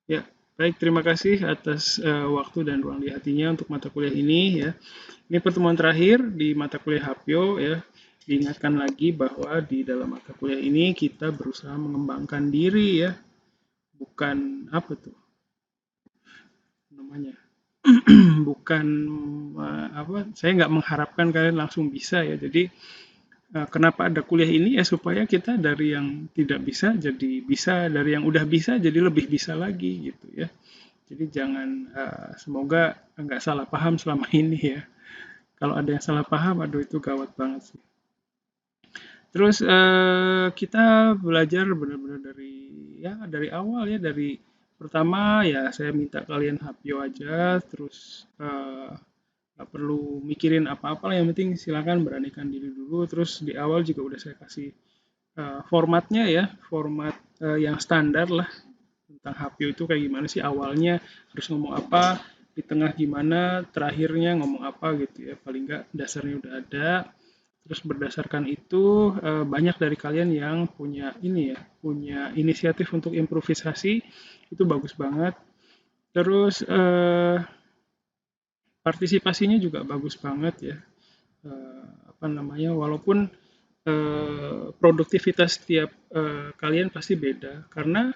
Ya, baik, terima kasih atas waktu dan ruang di hatinya untuk mata kuliah ini ya. Ini pertemuan terakhir di mata kuliah Hapyo ya. Diingatkan lagi bahwa di dalam mata kuliah ini kita berusaha mengembangkan diri ya, bukan apa tuh namanya, bukan apa. Saya nggak mengharapkan kalian langsung bisa ya. Jadi kenapa ada kuliah ini ya supaya kita dari yang tidak bisa jadi bisa, dari yang udah bisa jadi lebih bisa lagi gitu ya. Jadi jangan semoga nggak salah paham selama ini ya. Kalau ada yang salah paham, aduh itu gawat banget sih. Terus kita belajar benar-benar dari ya dari awal ya, dari pertama ya saya minta kalian hapyo aja, terus nggak perlu mikirin apa-apa lah, yang penting silakan beranikan diri dulu. Terus di awal juga udah saya kasih formatnya ya, format yang standar lah tentang HPO itu kayak gimana sih, awalnya harus ngomong apa, di tengah gimana, terakhirnya ngomong apa gitu ya, paling nggak dasarnya udah ada. Terus berdasarkan itu banyak dari kalian yang punya ini ya, punya inisiatif untuk improvisasi, itu bagus banget. Terus partisipasinya juga bagus banget ya. Apa namanya, walaupun produktivitas tiap kalian pasti beda, karena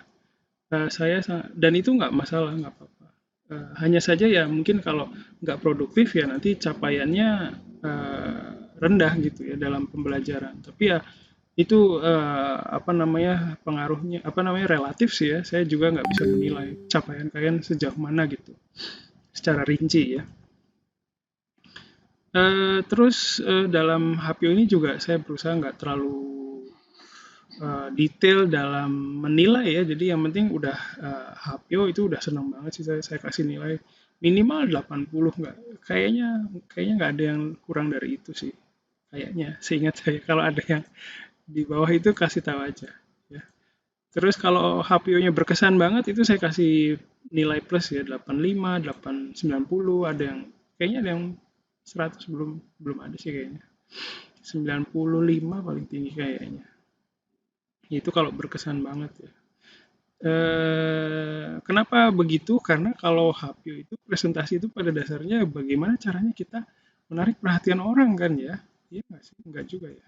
saya dan itu nggak masalah, nggak apa-apa. Hanya saja ya mungkin kalau nggak produktif ya nanti capaiannya rendah gitu ya dalam pembelajaran. Tapi ya itu apa namanya, pengaruhnya apa namanya, relatif sih ya. Saya juga nggak bisa menilai capaian kalian sejauh mana gitu secara rinci ya. Terus dalam HPU ini juga saya berusaha nggak terlalu detail dalam menilai ya. Jadi yang penting udah HPO itu udah senang banget sih, saya kasih nilai minimal 80, nggak kayaknya, nggak ada yang kurang dari itu sih. Kayaknya seingat saya kalau ada yang di bawah itu kasih tahu aja ya. Terus kalau HPO-nya berkesan banget itu saya kasih nilai plus ya, 85, 890, ada yang kayaknya ada yang 100, belum belum ada sih kayaknya. 95 paling tinggi kayaknya. Itu kalau berkesan banget ya. Kenapa begitu? Karena kalau HPO itu presentasi itu pada dasarnya bagaimana caranya kita menarik perhatian orang kan ya. Iya nggak sih? Nggak juga ya.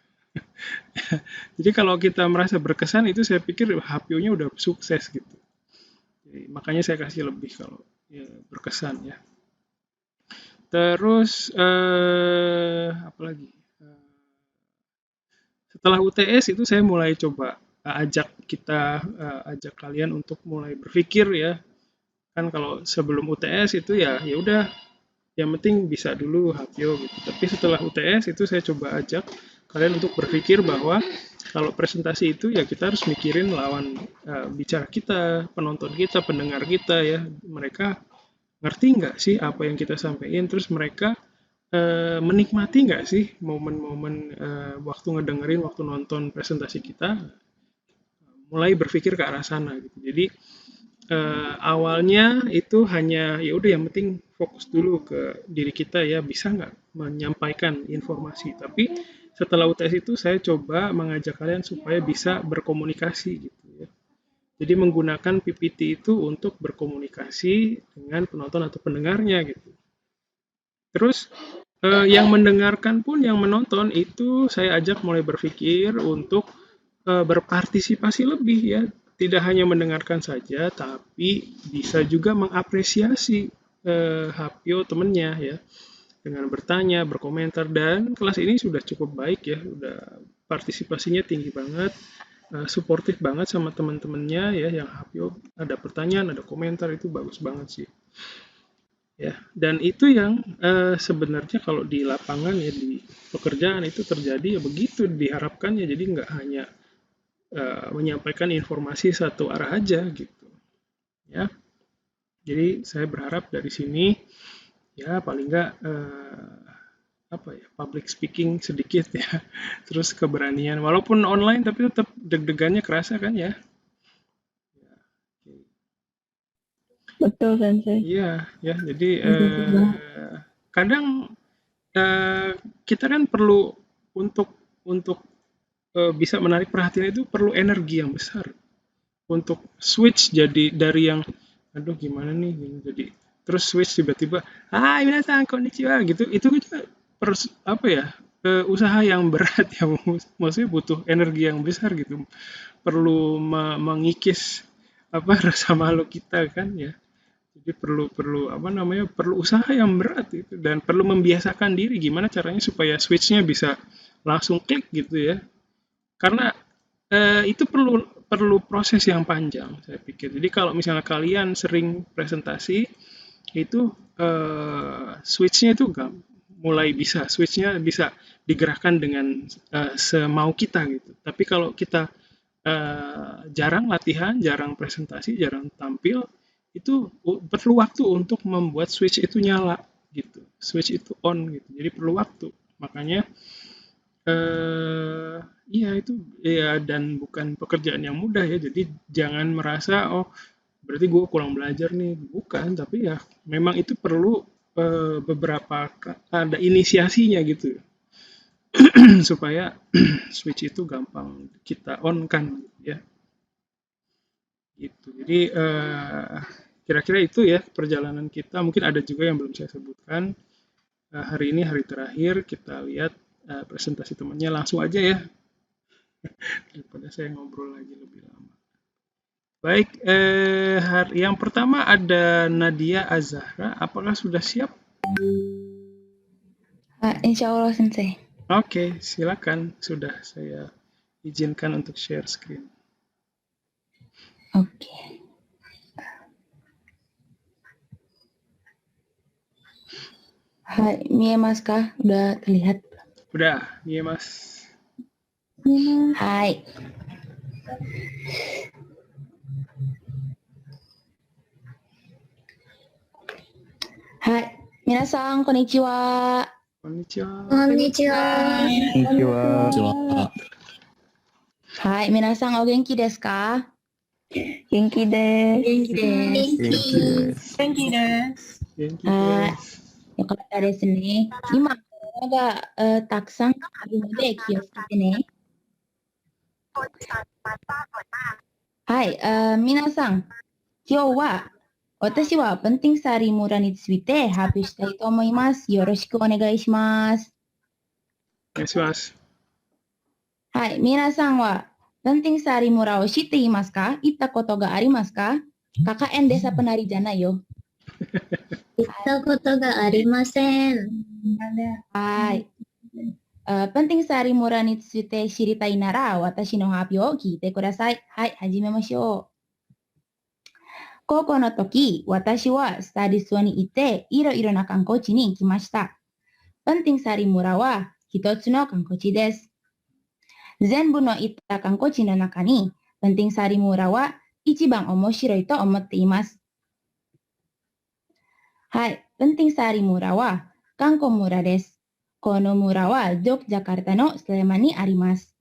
Jadi kalau kita merasa berkesan itu saya pikir HPO-nya udah sukses gitu. Jadi, makanya saya kasih lebih kalau ya, berkesan ya. Terus apa lagi? Setelah UTS itu saya mulai coba ajak kalian untuk mulai berpikir ya. Kan kalau sebelum UTS itu ya ya udah, yang penting bisa dulu HPO gitu. Tapi setelah UTS itu saya coba ajak kalian untuk berpikir bahwa kalau presentasi itu ya kita harus mikirin lawan bicara kita, penonton kita, pendengar kita ya. Mereka ngerti nggak sih apa yang kita sampaikan, terus mereka menikmati nggak sih momen-momen waktu ngedengerin, waktu nonton presentasi kita, mulai berpikir ke arah sana gitu. Jadi awalnya itu hanya ya udah, yang penting fokus dulu ke diri kita ya, bisa nggak menyampaikan informasi. Tapi setelah UTS itu saya coba mengajak kalian supaya bisa berkomunikasi gitu ya. Jadi menggunakan PPT itu untuk berkomunikasi dengan penonton atau pendengarnya gitu. Terus yang mendengarkan pun, yang menonton itu saya ajak mulai berpikir untuk berpartisipasi lebih ya. Tidak hanya mendengarkan saja, tapi bisa juga mengapresiasi HPO temennya ya, dengan bertanya, berkomentar, dan kelas ini sudah cukup baik ya, udah partisipasinya tinggi banget, suportif banget sama teman-temannya ya, yang HPO ada pertanyaan, ada komentar, itu bagus banget sih. Ya, dan itu yang sebenarnya kalau di lapangan ya, di pekerjaan itu terjadi ya begitu diharapkannya. Jadi nggak hanya menyampaikan informasi satu arah aja gitu ya. Jadi saya berharap dari sini ya paling nggak apa ya, public speaking sedikit ya, terus keberanian walaupun online tapi tetap deg-degannya kerasa kan ya. Betul Sensei. Iya ya, jadi Betul banget. kadang eh, kita kan perlu untuk untuk bisa menarik perhatian itu perlu energi yang besar untuk switch jadi dari yang aduh gimana nih gini. Jadi terus switch tiba-tiba, hai minasan konnichiwa gitu. Itu juga apa ya, usaha yang berat ya, maksudnya butuh energi yang besar gitu, perlu mengikis apa rasa malu kita kan ya. Jadi perlu perlu apa namanya, perlu usaha yang berat itu, dan perlu membiasakan diri gimana caranya supaya switch-nya bisa langsung klik gitu ya. Karena itu perlu perlu proses yang panjang saya pikir. Jadi kalau misalnya kalian sering presentasi itu, switch-nya itu mulai bisa switch-nya bisa digerakkan dengan semau kita gitu. Tapi kalau kita jarang latihan, jarang presentasi, jarang tampil, itu perlu waktu untuk membuat switch itu nyala gitu, switch itu on gitu. Jadi perlu waktu. Makanya iya itu ya, dan bukan pekerjaan yang mudah ya. Jadi jangan merasa oh berarti gue kurang belajar nih, bukan. Tapi ya memang itu perlu beberapa ada inisiasinya gitu supaya switch itu gampang kita on kan ya gitu. Jadi kira-kira itu ya perjalanan kita. Mungkin ada juga yang belum saya sebutkan. Hari ini hari terakhir, kita lihat presentasi temannya langsung aja ya, daripada saya ngobrol lagi lebih lama. Baik, yang pertama ada Nadia Azahra. Apakah sudah siap? Insya Allah Sensei. Oke, silakan. Sudah saya izinkan untuk share screen. Oke. Hai, miemasu kah? Udah terlihat? Udah, iya mas. Hai. Hai, minasan konnichiwa. Konnichiwa. こんにちは。こんにちは。はい、皆さんお元気ですか？元気です。元気です。元気です。元気はいです。よかったですね。今、コロナが、たくさんあるので気をつけてね。はい、皆さん、今日は私はペンティングサリムラについて発表したいと思います。よろしくお願いします。お願いします。はい、皆さんはペンティングサリムラを知っていますか？行ったことがありますか？KKN Desa Penariじゃないよ。行ったことがありません。はい。ペンティングサリムラについて知りたいなら私の発表を聞いてください。はい、始めましょう。高校の時、私はスタディストに行っていろいろな観光地に行きました。ペンティングサリ村は一つの観光地です。全部の行った観光地の中に、ペンティングサリ村は一番面白いと思っています。はい、ペンティングサリ村は観光村です。この村はジョグジャカルタのスレマにあります。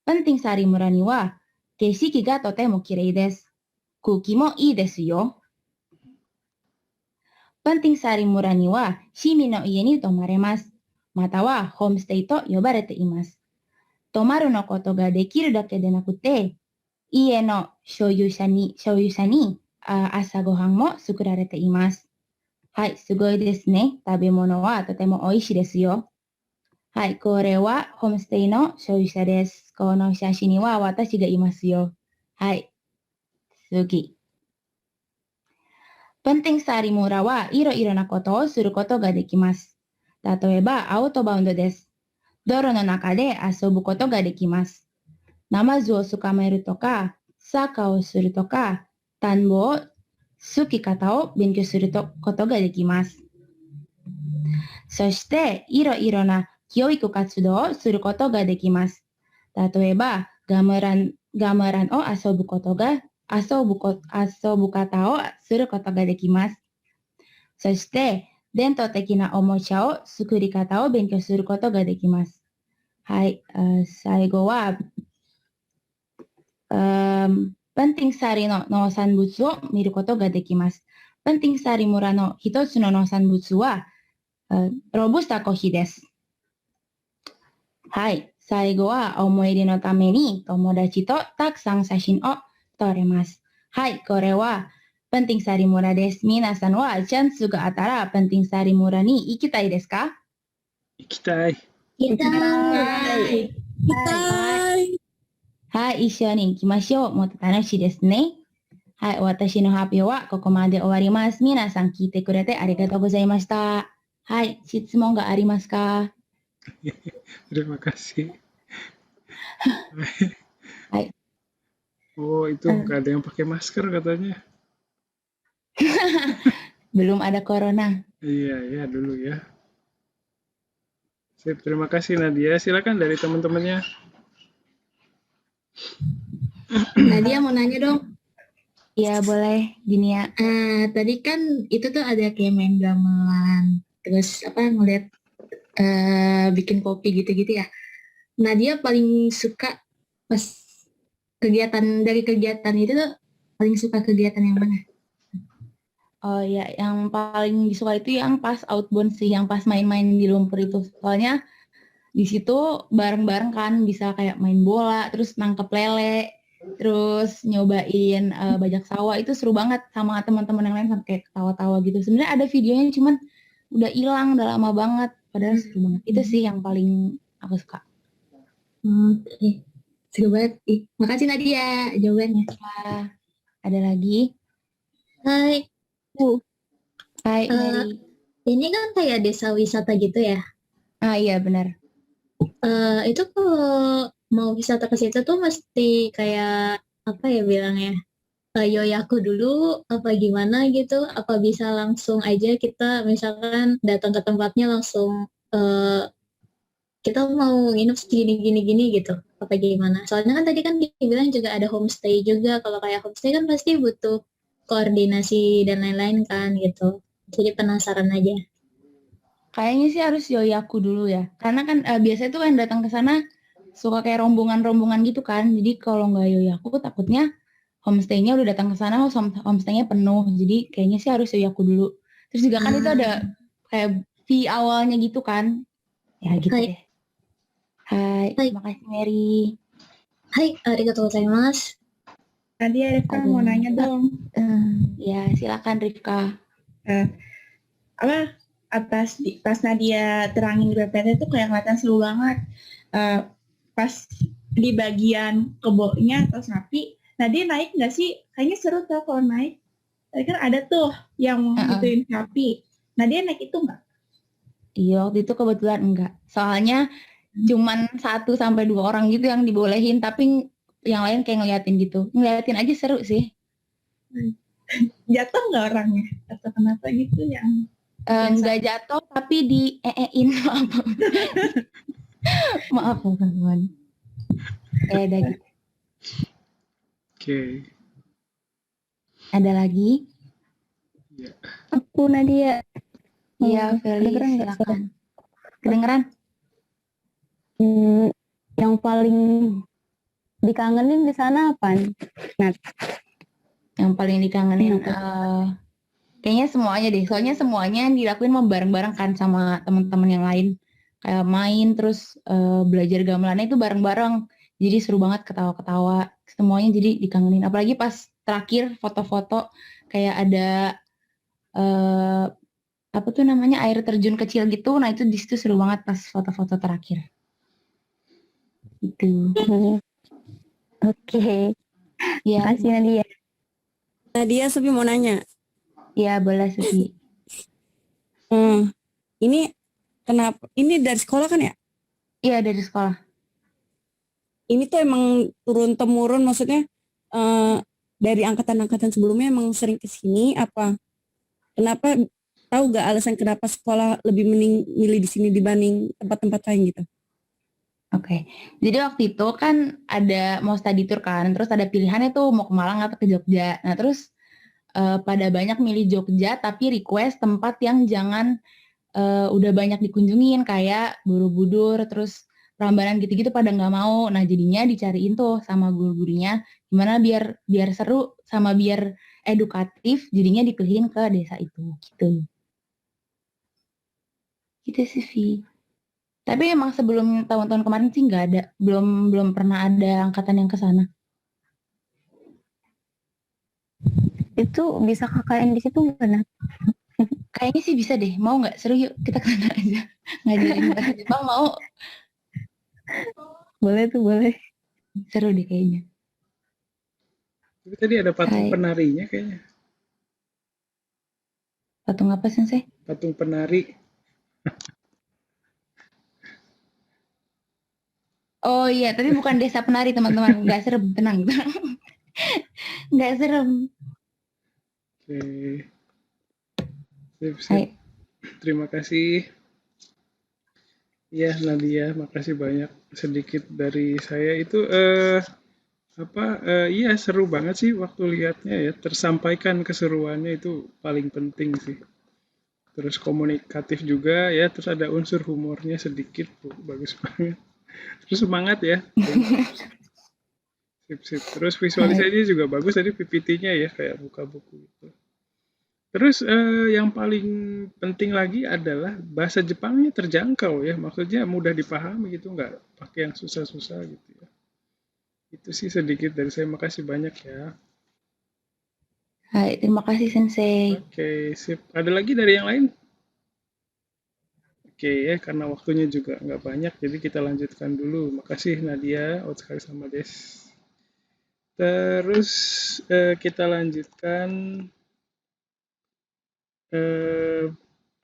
ペンティングサリ村には景色がとても綺麗です。空気もいいですよ。ペンティングサリ村には市民の家に泊まれます。またはホームステイと呼ばれています。泊まるのことができるだけでなくて、家の所有者に朝ごはんも作られています。はい、すごいですね。食べ物はとても美味しいですよ。はい、これはホームステイの所有者です。この写真には私がいますよ。はい、次。ペンティングサリ村はいろいろなことをすることができます。例えば、アウトバウンドです。道路の中で遊ぶことができます。ナマズを捕まえるとか、サッカーをするとか、田んぼをすき方を勉強することができます。そして、いろいろな教育活動をすることができます。例えば、ガムランを遊ぶ方をすることができます。そして、伝統的なおもちゃを作り方を勉強することができます。はい、最後は、ペンティングサリの農産物を見ることができます。ペンティングサリ村の一つの農産物は、ロブスターコーヒーです。はい、最後は思い出のために友達とたくさん写真を撮れます。はい、これは penting sari mura desu. Minasan wa chance ga atara penting sari mura ni ikitai desu ka? Ikitai. Kita. Bye. Hai, issho ni ikimashou. Moto tanoshii desu ne. Hai, watashi no happyo wa koko made owarimasu. Minasan kiite kurete arigatou gozaimashita. Hai, shitsumon ga arimasu ka? Terima kasih. Hai. Oh, itu nggak ada yang pakai masker katanya. Belum ada corona. Iya, dulu ya. Sip, terima kasih Nadia. Silakan dari teman-temannya. Nadia mau nanya dong. Ya, boleh, Dinia. Tadi kan itu tuh ada kayak main gamelan, terus ngeliat bikin kopi gitu-gitu ya. Nadia paling suka pas dari kegiatan itu tuh paling suka kegiatan yang mana? Oh ya, yang paling disuka itu yang pas outbound sih, yang pas main-main di lumpur itu. Soalnya di situ bareng-bareng kan bisa kayak main bola, terus nangkep lele, terus nyobain bajak sawah, itu seru banget sama teman-teman yang lain sampai ketawa-tawa gitu. Sebenarnya ada videonya cuman udah hilang, udah lama banget, padahal seru banget. Itu sih yang paling aku suka. Oke. Seru banget. Makasih Nadia jawabannya. Ada lagi? Hai. Hai, Mary. Ini kan kayak desa wisata gitu ya. Iya benar. Itu kalau mau wisata ke situ tuh mesti kayak apa ya bilangnya? Yoyaku dulu apa gimana gitu? Apa bisa langsung aja kita misalkan datang ke tempatnya langsung kita mau nginep gini gitu? Apa gimana? Soalnya kan tadi kan dibilang juga ada homestay juga. Kalau kayak homestay kan pasti butuh koordinasi dan lain-lain kan gitu. Jadi penasaran aja. Kayaknya sih harus yoyaku dulu ya. Karena kan biasanya tuh yang datang ke sana suka kayak rombongan-rombongan gitu kan. Jadi kalau nggak yoyaku takutnya homestay-nya udah datang ke sana, homestay-nya penuh. Jadi kayaknya sih harus yoyaku dulu. Terus juga kan itu ada kayak fee awalnya gitu kan. Ya gitu Hai. deh. Hai, terima kasih Mary. Hai, arigatou gozaimasu. Nadia, Rifka mau nanya dong. Ya, silakan Rifka. Pas Nadia terangin di PPT tuh kayak kelihatan seru banget. Pas di bagian kebunnya atau sapi, Nadia naik nggak sih? Kayaknya seru tuh kalau naik. Tadi kan ada tuh yang gituin sapi. Nadia naik itu nggak? Iya, waktu itu kebetulan enggak. Soalnya cuman 1-2 orang gitu yang dibolehin, tapi yang lain kayak ngeliatin gitu. Ngeliatin aja seru sih. Jatuh nggak orangnya? Atau kenapa gitu yang? Nggak jatuh, tapi di-in. Maaf teman-teman. Udah gitu. Oke. Ada lagi? Ya. Aku Nadia. Iya, Feli, Kedengeran nggak, silakan. Kedengeran? Yang paling dikangenin di sana apa? Yang paling dikangenin kayaknya semuanya deh. Soalnya semuanya yang dilakuin mau bareng-bareng kan sama teman-teman yang lain. Kayak main terus belajar gamelannya itu bareng-bareng. Jadi seru banget ketawa-ketawa. Semuanya jadi dikangenin. Apalagi pas terakhir foto-foto kayak ada apa tuh namanya air terjun kecil gitu. Nah itu di situ seru banget pas foto-foto terakhir. Itu. Oke. Ya. Makasih Nadia. Nadia, Supi mau nanya. Ya boleh Supi. Ini kenapa? Ini dari sekolah kan ya? Iya dari sekolah. Ini tuh emang turun temurun, maksudnya dari angkatan-angkatan sebelumnya emang sering kesini apa? Kenapa? Tahu gak alasan kenapa sekolah lebih milih di sini dibanding tempat-tempat lain gitu? Oke. Jadi waktu itu kan ada mau study tour kan, terus ada pilihannya tuh mau ke Malang atau ke Jogja. Nah terus pada banyak milih Jogja, tapi request tempat yang jangan udah banyak dikunjungin kayak Borobudur, terus Prambanan gitu-gitu pada nggak mau. Nah jadinya dicariin tuh sama guru-gurunya gimana biar seru sama biar edukatif, jadinya dipilihin ke desa itu gitu. Gitu sih Vi. Tapi emang sebelum tahun-tahun kemarin sih nggak ada, belum pernah ada angkatan yang ke sana. Itu bisa KKN di situ nggak, Nat? Kayaknya sih bisa deh. Mau nggak? Seru yuk, kita ke sana aja. Ngajarin bahasa Jepang mau? Boleh tuh, boleh. Seru deh kayaknya. Tapi tadi ada patung Hai. penarinya kayaknya. Patung apa, Sensei? Patung penari. Oh iya, tapi bukan desa penari teman-teman. Nggak serem, tenang. Nggak serem. Oke. Sip, sip. Hai. Terima kasih. Ya, Nadia, makasih banyak. Sedikit dari saya itu iya seru banget sih waktu lihatnya ya. Tersampaikan keseruannya itu paling penting sih. Terus komunikatif juga ya, terus ada unsur humornya sedikit, bagus banget. Terus semangat ya. Sip, sip. Terus visualisasinya juga bagus tadi PPT-nya ya, kayak buka buku gitu. Terus yang paling penting lagi adalah bahasa Jepangnya terjangkau ya, maksudnya mudah dipahami gitu, nggak pakai yang susah-susah gitu ya. Itu sih sedikit dari saya, makasih banyak ya. Hai, terima kasih Sensei. Oke, sip. Ada lagi dari yang lain? Oke ya, karena waktunya juga nggak banyak, jadi kita lanjutkan dulu. Makasih Nadia, Otskari sama Des. Terus kita lanjutkan.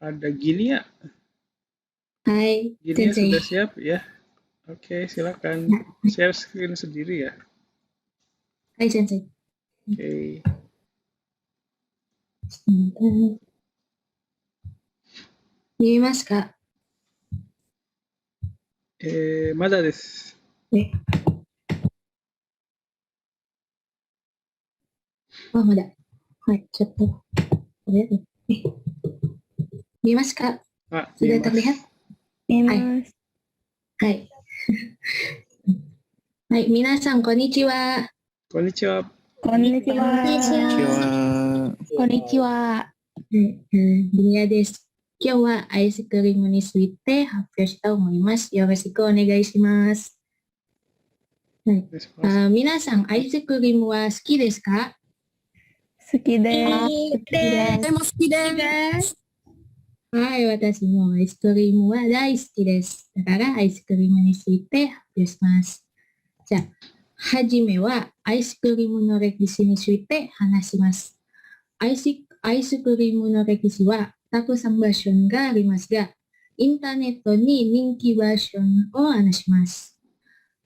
Ada Ginia. Hai, Ginia Sensei. sudah siap ya? Oke, silakan share screen sendiri ya. Hai, Sensei. Oke. Sebentar. 見えますか？まだです。あ、まだ。はい、ちょっと。これ見えますか？ Ah, Sudah Dimas. terlihat? Mas. Hai. Hai, minasan, konnichiwa. Konnichiwa. Konnichiwa. Konnichiwa. リニアです。今日はアイスクリームについて発表したいと思います。よろしくお願いします。皆さん、アイスクリームは好きですか？好きです。Saya mau ski dance. はい、私もアイスクリームは大好きです。だからアイスクリームについて発表します。じゃあ、はじめはアイスクリームの歴史について話します。アイスクリームの歴史はたくさんバージョンがありますが、インターネットに人気バージョンを話します。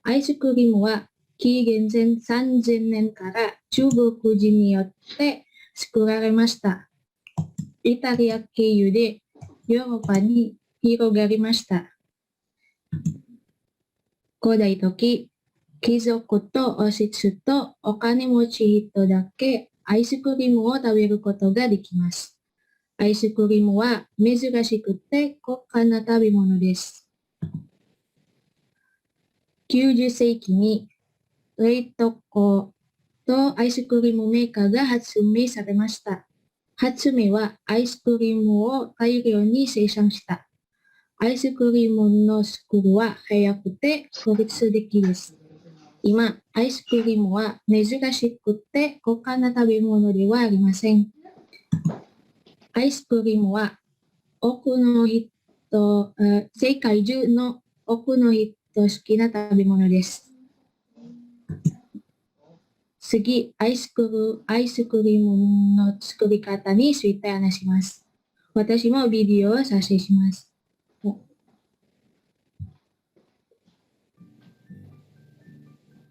アイスクリームは紀元前3000年から中国人によって作られました。イタリア経由でヨーロッパに広がりました。古代時、貴族と王室とお金持ち人だけアイスクリームを食べることができます。アイスクリームは珍しくて高価な食べ物です。90世紀に冷凍庫とアイスクリームメーカーが発明されました。発明はアイスクリームを大量に生産した。アイスクリームの作るは早くて効率的です。今、アイスクリームは珍しくて高価な食べ物ではありません。アイスクリームは多くの人、世界中の多くの人好きな食べ物です。次、アイスクリームの作り方について話します。私もビデオを撮影します。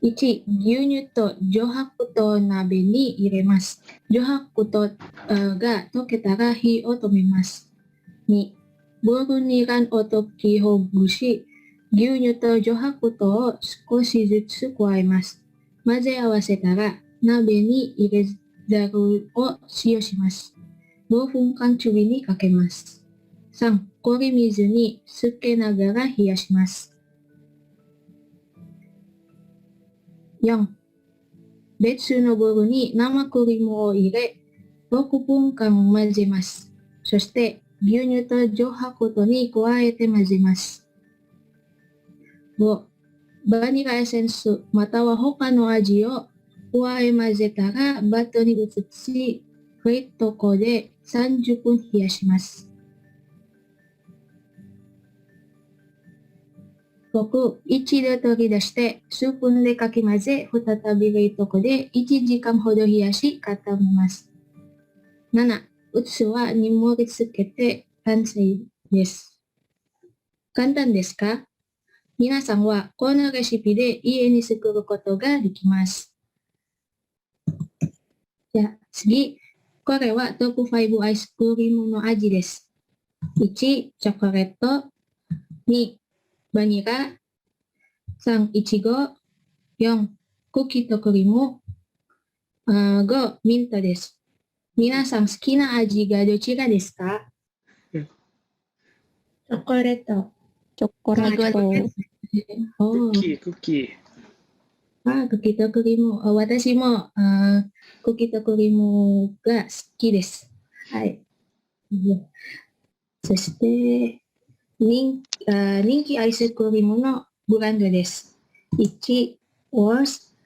1、牛乳と上白糖を鍋に入れます。上白糖が溶けたら火を止めます。2、ボウルに卵を溶きほぐし、牛乳と上白糖を少しずつ加えます。混ぜ合わせたら鍋に入れざるを使用します。5分間中火にかけます。3、氷水につけながら冷やします。4、別のボウルに生クリームを入れ、6分間混ぜます。そして牛乳と上白糖に加えて混ぜます。5、バニラエッセンスまたは他の味を加え混ぜたらバットに移し、冷凍庫で30分冷やします。6、一度取り出してスプーンでかき混ぜ、再び冷凍庫で1時間ほど冷やし固めます。7、器に盛り付けて完成です。簡単ですか？皆さんはこのレシピで家に作ることができます。じゃあ次、これはトップ5アイスクリームの味です。1、チョコレート。2、バニラ。3、いちご。4、クッキーとクリーム。5、ミントです。皆さん好きな味がどちらですか？チョコレート。チョコレート。おー、クッキー。クッキーとクリーム。私もクッキーとクリームが好きです。はい。そして人気アイスクリームのブランドです。1、オース。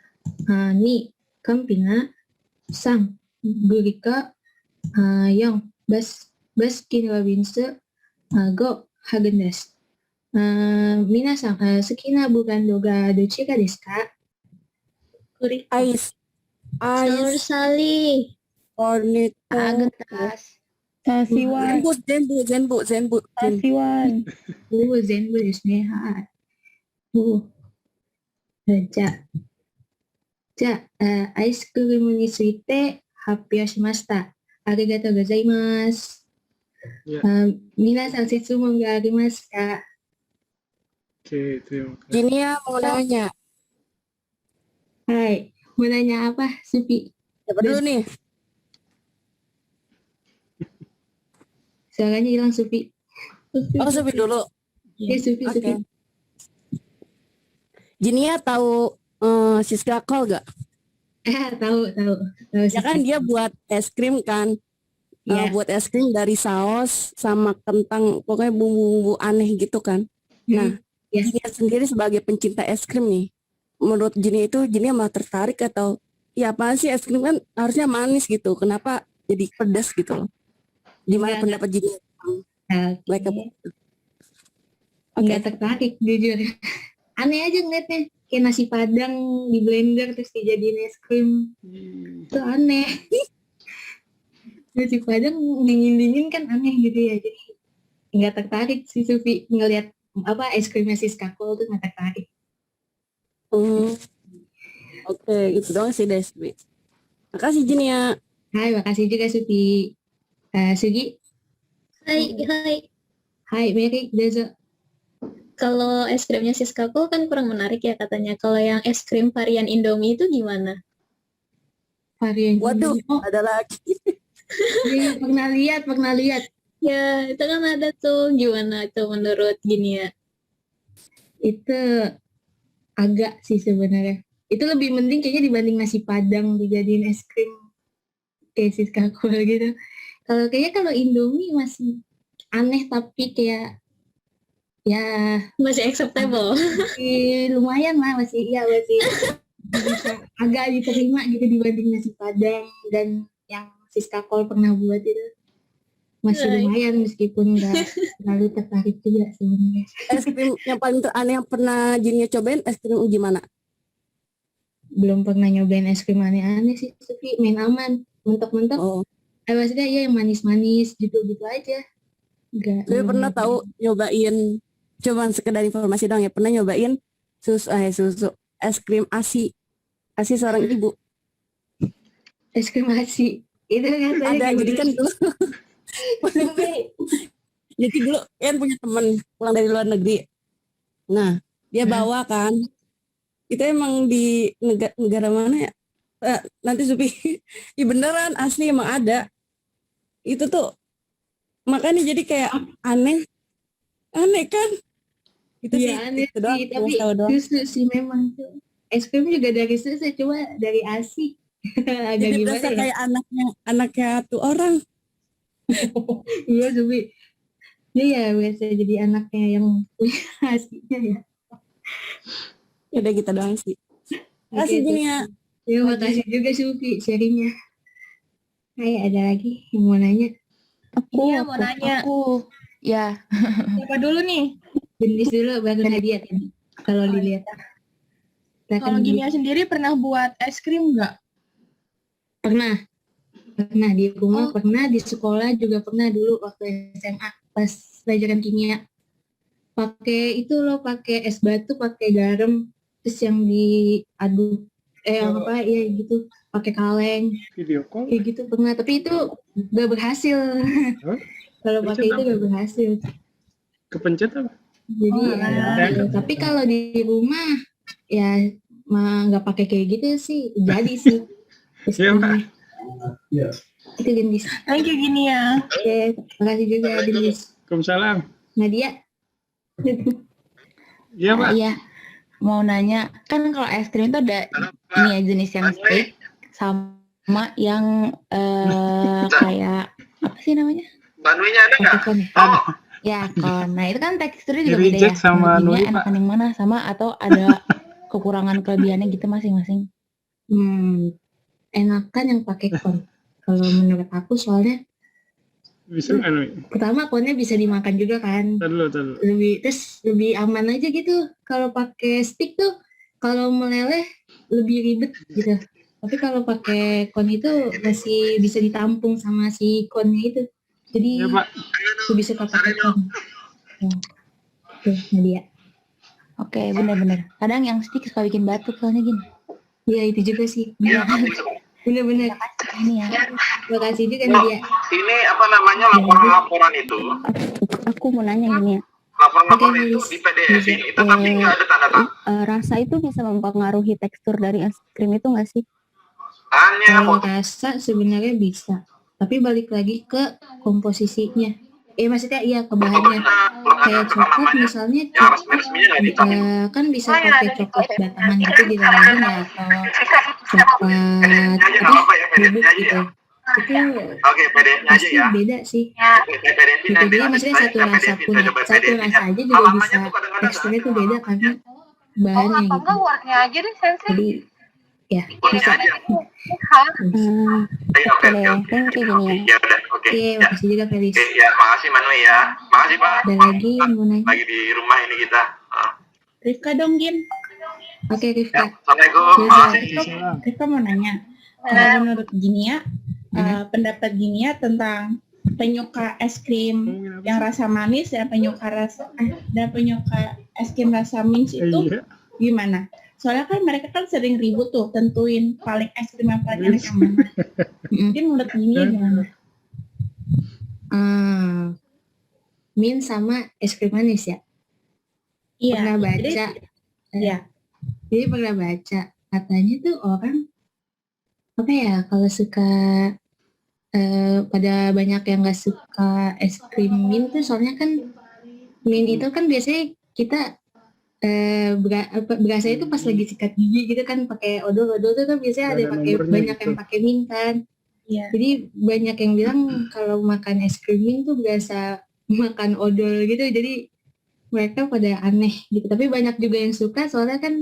2、カンピナ。3、グリカ。4、バスキンロビンス。5、ハーゲンダッツ。皆さん、好きなブランドがどちらですか？アイス、Sour Sally。コーネット、 Agentas. Sasiwan. 全部。Sasiwan. 全部ですね。はい。じゃあ、アイスクリームについて発表しました。ありがとうございます。皆さん質問がありますか？ Oke, terima kasih. Gini ya, mau nanya. Hai, mau nanya apa, Supi? Siapa dulu nih? Suaranya hilang, Supi. Oh, Supi dulu. Ya, Supi. Oke. Gini ya, tahu Siska Kol gak? Tahu. Ya kan dia buat es krim kan. Iya. Buat es krim dari saus sama kentang, pokoknya bumbu-bumbu aneh gitu kan. Nah, Iya. Gini sendiri sebagai pencinta es krim nih, menurut Gini itu Gini malah tertarik atau ya apaan sih, es krim kan harusnya manis gitu, kenapa jadi pedas gitu loh? Gimana Enggak. pendapat Gini? Like Enggak tertarik, jujur. Aneh aja ngeliatnya, kayak nasi padang di blender terus dijadiin es krim. Itu aneh. Nasi padang dingin-dingin kan aneh gitu ya, jadi nggak tertarik sih Sufi ngeliat apa es krimnya Siska Kol tuh nggak tertarik. Oke, itu doang sih deh. Makasih Gini ya. Hai, makasih juga Sufi. Sugi. Hai, Mary, Dezo. Kalau es krimnya Siska Kol kan kurang menarik ya katanya. Kalau yang es krim varian Indomie itu gimana? Varian Waduh, ini. Oh, ada lagi. iya, pernah lihat. Ya, itu kan ada tuh. Gimana tuh menurut Gini ya? Itu agak sih sebenarnya. Itu lebih mending kayaknya dibanding nasi padang dijadiin es krim kayak Siska Kol gitu. Kalau Indomie masih aneh tapi kayak ya Masih acceptable. lumayan lah, masih bisa agak diterima gitu dibanding nasi padang dan yang Siska Kol pernah buat itu. Masih lumayan meskipun nggak terlalu tertarik juga sebenarnya. Es krim yang paling aneh yang pernah Gini cobain es krim gimana? Belum pernah nyobain es krim aneh-aneh sih, tapi main aman, mentok-mentok. Oh, Maksudnya ya yang manis-manis gitu-gitu aja. Enggak. saya pernah tahu nyobain, cuman sekedar informasi doang ya, pernah nyobain susu es krim ASI seorang ibu. Es krim ASI itu katanya Ada, jadi kan dulu jadi dulu kan punya temen pulang dari luar negeri. Nah, dia bawa kan, itu emang di negara mana ya? Nanti Supi, ya beneran asli emang ada. Itu tuh makanya jadi kayak aneh kan? Itu sih, Iya aneh itu doang, sih, tapi tahu doang. susu sih memang tuh. Es krim juga dari susu, cuma dari ASI. Agak Jadi gimana berasa ya? kayak anaknya tuh orang. Iya tapi dia ya biasa jadi anaknya yang punya ASI-nya ya. Ya udah gitu doang sih. Kasih Oke, Gini ya. Ya makasih juga Sufi sharingnya. Hai, ada lagi yang mau nanya? Iya, mau nanya. Aku, ya, Siapa dulu nih? Gendis dulu baru Nadia tadi. Kalau dilihat. Kalau Ginia sendiri pernah buat es krim nggak? Pernah di rumah, pernah di sekolah juga pernah dulu waktu SMA pas pelajaran kimia. Pakai itu loh, pakai es batu, pakai garam, terus yang diaduk, apa ya gitu, pakai kaleng, Video call. kayak gitu pernah. Tapi itu gak berhasil. Hah? Kalau pakai Pencet itu apa? gak berhasil. Kepencet apa? Jadi tapi kalau di rumah ya nggak pakai kayak gitu sih, jadi sih. Iya, Pak. Itu Gendis. Thank you Ginia. Oke, makasih juga Gendis. Waalaikumsalam. Nadia. Iya, Pak. Iya, mau nanya, kan kalau es krim itu ada ini ya jenis yang stick sama yang kayak apa sih namanya? Banwinya ada nggak? Kon. Oh, Ya, kon. Nah, itu kan teksturnya juga Di beda ya. reject sama Menurut Nuri, Ginia enakan yang mana, sama atau ada kekurangan kelebihannya gitu masing-masing? Enakan yang pakai kon. Kalau menurut aku soalnya bisa nggak, Nuri? pertama konnya bisa dimakan juga kan. Tahu. Lebih aman aja gitu. Kalau pakai stick tuh kalau meleleh lebih ribet gitu. Tapi kalau pakai kon itu masih bisa ditampung sama si konnya itu. Jadi Iya, Pak. lebih suka pakai kon. Tuh, Nadia. Oke, benar-benar. Kadang yang stick suka bikin batuk soalnya gini. Iya, itu juga sih. Bener-bener. Ini ya. Terima kasih juga Nadia. ini apa namanya laporan-laporan itu? Aku mau nanya ini ya. Laporan-laporan Oke, itu Miss. di PDF ini, tetapi nggak ada tanda tangan. Rasa itu bisa mempengaruhi tekstur dari es krim itu nggak sih? Hanya Kalau rasa sebenarnya bisa, tapi balik lagi ke komposisinya. Maksudnya iya ke bahannya. Kayak coklat misalnya, yang resmi-resminya nggak ditampil. kan bisa pakai coklat batangan gitu dilelehin ya, atau coklat Aja nggak apa-apa ya, bubuk PDF-nya aja gitu. ya. Itu Oke, PDF-nya aja pasti ya. beda sih. Oke, PDF-nya Gitu. Jadi maksudnya satu rasa pun, satu rasa aja juga bisa teksturnya tuh beda karena bahannya gitu. Jadi ya bisa. Oke, Thank you gini ya. ya udah, oke. Oke, Ya. makasih juga Felis. Oke, ya, makasih Manu ya. Makasih Pak. Ada lagi yang mau nanya? Lagi di rumah ini kita. Rifka dong Gin. Oke, Ya, Rifka. Assalamualaikum. Iya, Makasih. Rifka mau nanya. Kalau menurut Ginia, pendapat Ginia tentang penyuka es krim yang rasa manis dan penyuka es krim rasa mint itu Iya. gimana? Soalnya kan mereka kan sering ribut tuh tentuin paling es krim yang paling enak yang mana. Mungkin menurut Ginia gimana? Mint sama es krim manis ya? Iya. Pernah baca. Iya. Jadi pernah baca katanya tuh orang apa ya, kalau suka pada banyak yang nggak suka es krim mint tuh soalnya kan mint itu kan biasanya kita berasa itu pas lagi sikat gigi gitu kan, pakai odol-odol tuh kan biasanya ada pakai banyak yang pakai mint kan. Iya. Jadi banyak yang bilang kalau makan es krim mint tuh berasa makan odol gitu, jadi mereka pada aneh gitu. Tapi banyak juga yang suka soalnya kan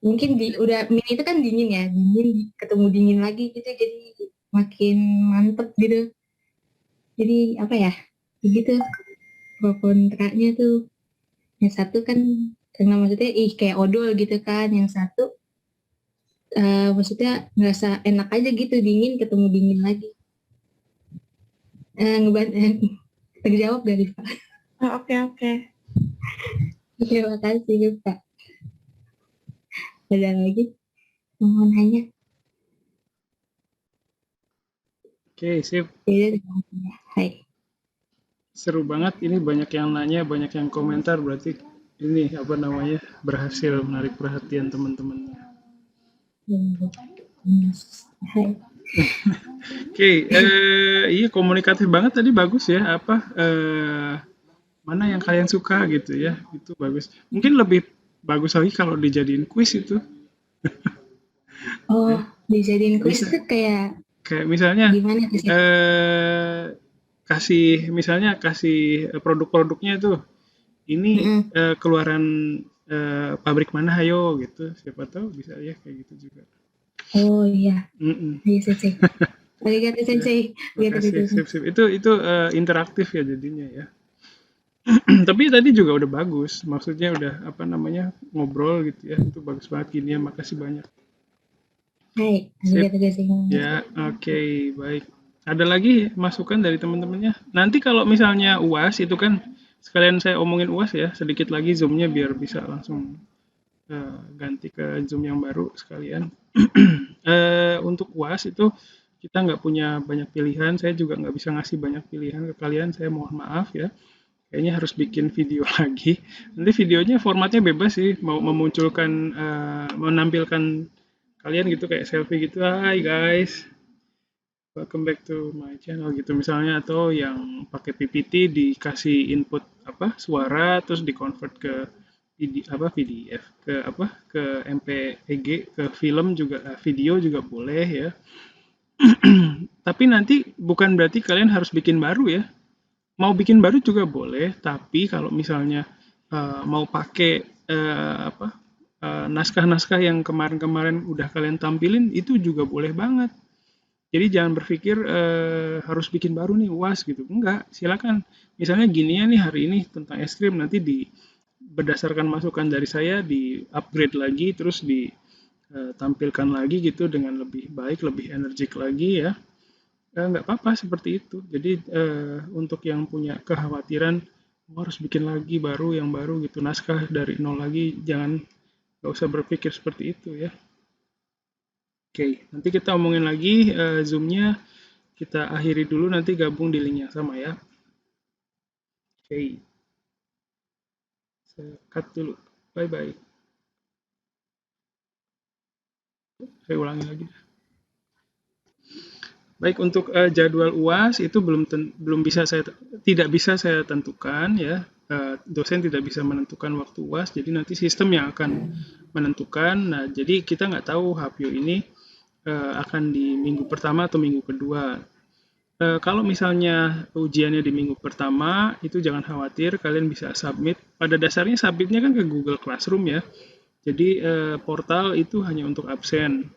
mungkin udah mint itu kan dingin ya, dingin ketemu dingin lagi gitu, jadi makin mantep gitu. Jadi apa ya, gitu pro kontranya tuh. Yang satu kan karena maksudnya kayak odol gitu kan, yang satu maksudnya ngerasa enak aja gitu, dingin ketemu dingin lagi. Terjawab dari Pak. Oke. Terima kasih Pak. Ada lagi mau nanya? Oke, sip. Hai. Seru banget. Ini banyak yang nanya, banyak yang komentar. Berarti ini apa namanya, berhasil menarik perhatian teman-teman. Hai. Oke, iya komunikatif banget tadi, bagus ya. Apa mana yang kalian suka gitu ya, itu bagus. Mungkin lebih bagus lagi kalau dijadiin kuis itu. Oh, dijadiin kuis Bisa. tuh kayak misalnya gimana tuh sih? kasih produk-produknya tuh. Ini keluaran pabrik mana, ayo gitu. Siapa tahu bisa ya kayak gitu juga. Oh iya. Iya sih. Arigato sensei. Arigato Makasih, sensei. sip. Itu interaktif ya jadinya ya. Tapi tadi juga udah bagus, maksudnya udah apa namanya ngobrol gitu ya, itu bagus banget gini ya. Makasih banyak. Hai, Sip. arigato gozaimasu. Ya, oke, baik. Ada lagi masukan dari teman-temannya? Nanti kalau misalnya UAS itu kan sekalian saya omongin UAS ya, sedikit lagi Zoom-nya biar bisa langsung ganti ke Zoom yang baru sekalian. Untuk UAS itu kita nggak punya banyak pilihan, saya juga nggak bisa ngasih banyak pilihan ke kalian, saya mohon maaf ya. Kayaknya harus bikin video lagi. Nanti videonya formatnya bebas sih, mau memunculkan, menampilkan kalian gitu kayak selfie gitu, hai guys, welcome back to my channel gitu misalnya, atau yang pakai PPT dikasih input apa suara terus dikonvert ke PDF ke MPEG ke film juga video juga boleh ya. Tapi nanti bukan berarti kalian harus bikin baru ya. Mau bikin baru juga boleh, tapi kalau misalnya mau pakai naskah-naskah yang kemarin-kemarin udah kalian tampilin itu juga boleh banget. Jadi jangan berpikir harus bikin baru nih UAS gitu. Enggak, silakan. Misalnya gini ya nih hari ini tentang es krim nanti berdasarkan masukan dari saya di upgrade lagi terus ditampilkan lagi gitu dengan lebih baik, lebih energik lagi ya. Nggak apa-apa seperti itu. Jadi untuk yang punya kekhawatiran harus bikin lagi baru yang baru gitu naskah dari nol lagi, nggak usah berpikir seperti itu ya. Oke, nanti kita omongin lagi Zoom-nya kita akhiri dulu nanti gabung di link yang sama ya. Oke, saya cut dulu. Bye bye. Saya ulangi lagi. Baik, untuk jadwal UAS itu tidak bisa saya tentukan ya. Dosen tidak bisa menentukan waktu UAS, jadi nanti sistem yang akan menentukan. Nah, jadi kita nggak tahu HPU ini akan di minggu pertama atau minggu kedua. Kalau misalnya ujiannya di minggu pertama, itu jangan khawatir, kalian bisa submit. Pada dasarnya submitnya kan ke Google Classroom ya. Jadi portal itu hanya untuk absen.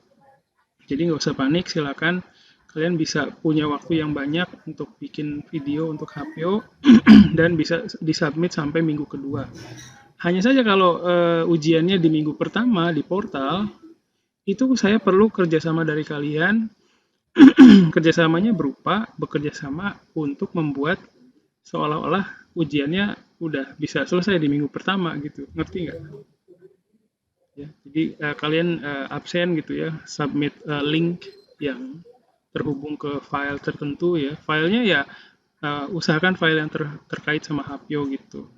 Jadi nggak usah panik, silakan kalian bisa punya waktu yang banyak untuk bikin video untuk HPO dan bisa disubmit sampai minggu kedua. Hanya saja kalau ujiannya di minggu pertama di portal, itu saya perlu kerjasama dari kalian. Kerjasamanya berupa bekerja sama untuk membuat seolah-olah ujiannya udah bisa selesai di minggu pertama gitu. Ngerti nggak? Ya, jadi kalian absen gitu ya, submit link yang terhubung ke file tertentu ya. Filenya ya usahakan file yang terkait sama HPO gitu.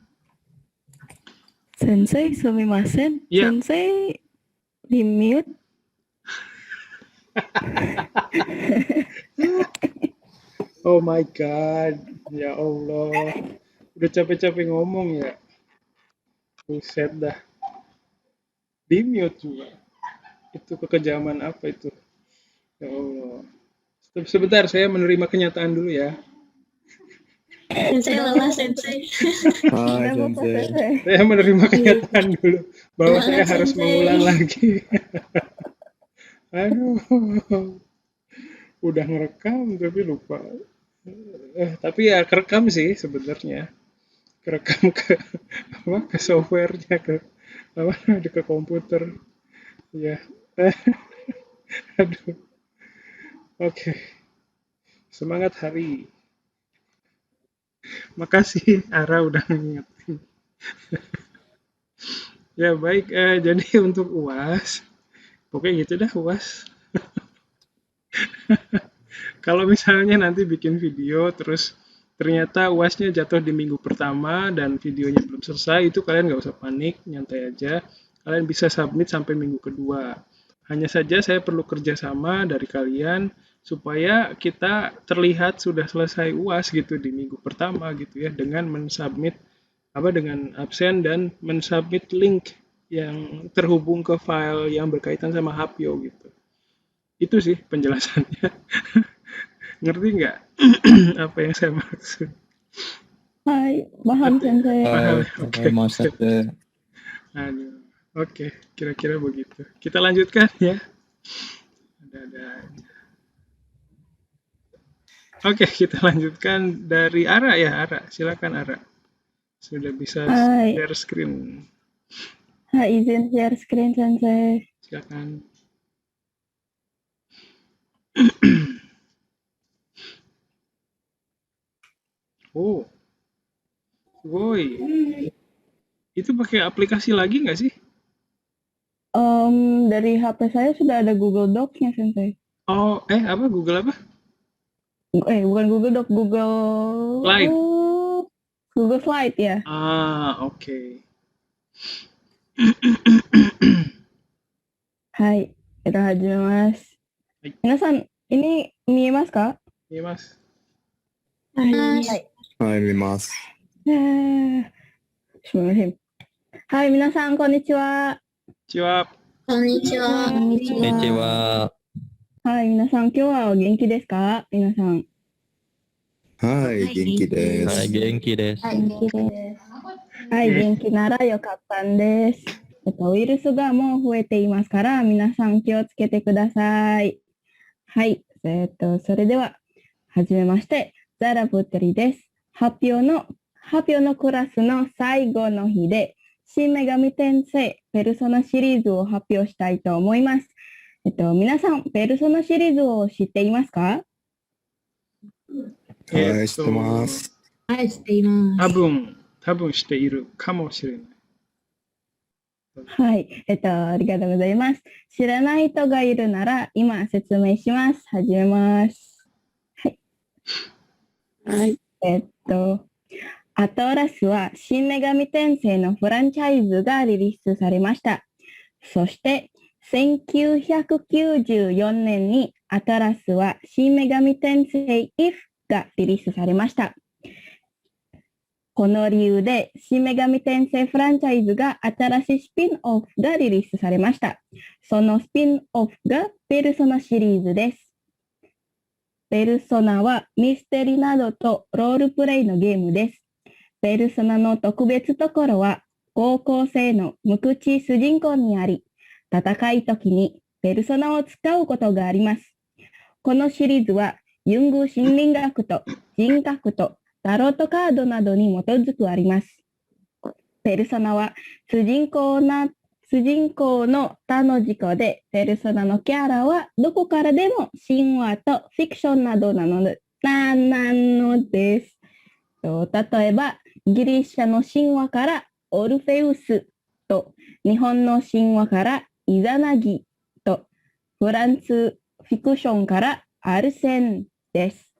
Sensei, sumimasen. Ya. Sensei di mute. Oh my god, ya Allah, udah capek-capek ngomong ya, buset dah, di mute juga, itu kekejaman apa itu, ya Allah. Sebentar, saya menerima kenyataan dulu ya. Sensei lelah, Sensei. Udah buka, Sensei. Saya menerima kenyataan dulu bahwa saya harus mengulang lagi. Aduh, udah ngerekam tapi lupa. Tapi ya kerekam sih sebenarnya, kerekam ke softwarenya ke komputer, ya. Aduh, oke. Semangat hari. Makasih Ara udah ngingetin. Ya baik, jadi untuk UAS, pokoknya gitu dah UAS. Kalau misalnya nanti bikin video terus ternyata UASnya jatuh di minggu pertama dan videonya belum selesai, itu kalian nggak usah panik, nyantai aja. Kalian bisa submit sampai minggu kedua. Hanya saja saya perlu kerjasama dari kalian supaya kita terlihat sudah selesai UAS gitu di minggu pertama gitu ya, dengan dengan absen dan mensubmit link yang terhubung ke file yang berkaitan sama HPO gitu. Itu sih penjelasannya. Ngerti nggak apa yang saya maksud? Hai, paham Sensei. Oke. Aduh, oke, kira-kira begitu. Kita lanjutkan ya. Ada. Oke, kita lanjutkan dari Ara ya, Ara. Silakan Ara. Sudah bisa Hai. share screen. Izin share screen sensei. Silakan. Oh, woi. Itu pakai aplikasi lagi nggak sih? Dari HP saya sudah ada Google Docs-nya sensei. Oh, apa? Google apa? Bukan Google Doc, Google Slide. Google Slide ya. Oke. はい、始めます。はい。皆さん、ini 見えますか？ Iya, Mas. はい、見ます。すみません。はい、皆さん、こんにちは。 Ciwap. こんにちは。こんにちこんにちは。は。はい、皆さん、今日はお元気ですか？皆さん。はい、元気ではい、す。元気です。元気です。はい、元気ならよかったんです。ウイルスがもう増えていますから、皆さん気をつけてください。はい、それでは、はじめまして、ザラブテリです。発表のクラスの最後の日で、新女神転生ペルソナシリーズを発表したいと思います。皆さん、ペルソナシリーズを知っていますか？はい、知ってます。はい、知っています。多分しているかもしれない。はい、ありがとうございます。知らない人がいるなら、今説明します。始めます。はい。アトラスは新女神転生のフランチャイズがリリースされました。そして、1994年にアトラスは新女神転生 IF がリリースされました。この理由で、新女神転生フランチャイズが新しいスピンオフがリリースされました。そのスピンオフがペルソナシリーズです。ペルソナはミステリなどとロールプレイのゲームです。ペルソナの特別ところは、高校生の無口主人公にあり、戦い時にペルソナを使うことがあります。このシリーズは、ユング心理学と人格とタロットカードなどに基づくあります。ペルソナは主人公の他の事故で、ペルソナのキャラはどこからでも神話とフィクションなどなのです。例えば、ギリシャの神話からオルフェウスと、日本の神話からイザナギと、フランスフィクションからアルセンです。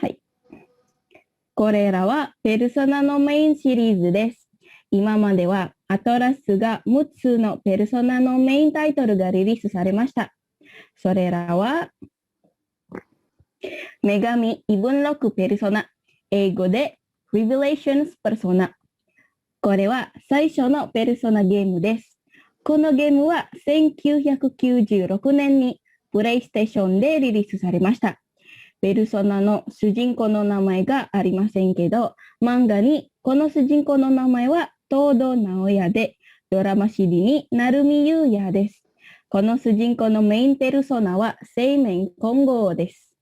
はい。これらはペルソナのメインシリーズです。今まではアトラスが6つのペルソナのメインタイトルがリリースされました。それらは、女神異文録ペルソナ、英語で Revelations ペルソナ。これは最初のペルソナゲームです。このゲームは1996年にプレイステーションでリリースされました。ペルソナの主人公の名前がありませんけど、漫画にこの主人公の名前は東堂直哉で、ドラマ CD に成海優也です。この主人公のメインペルソナは生命混合です。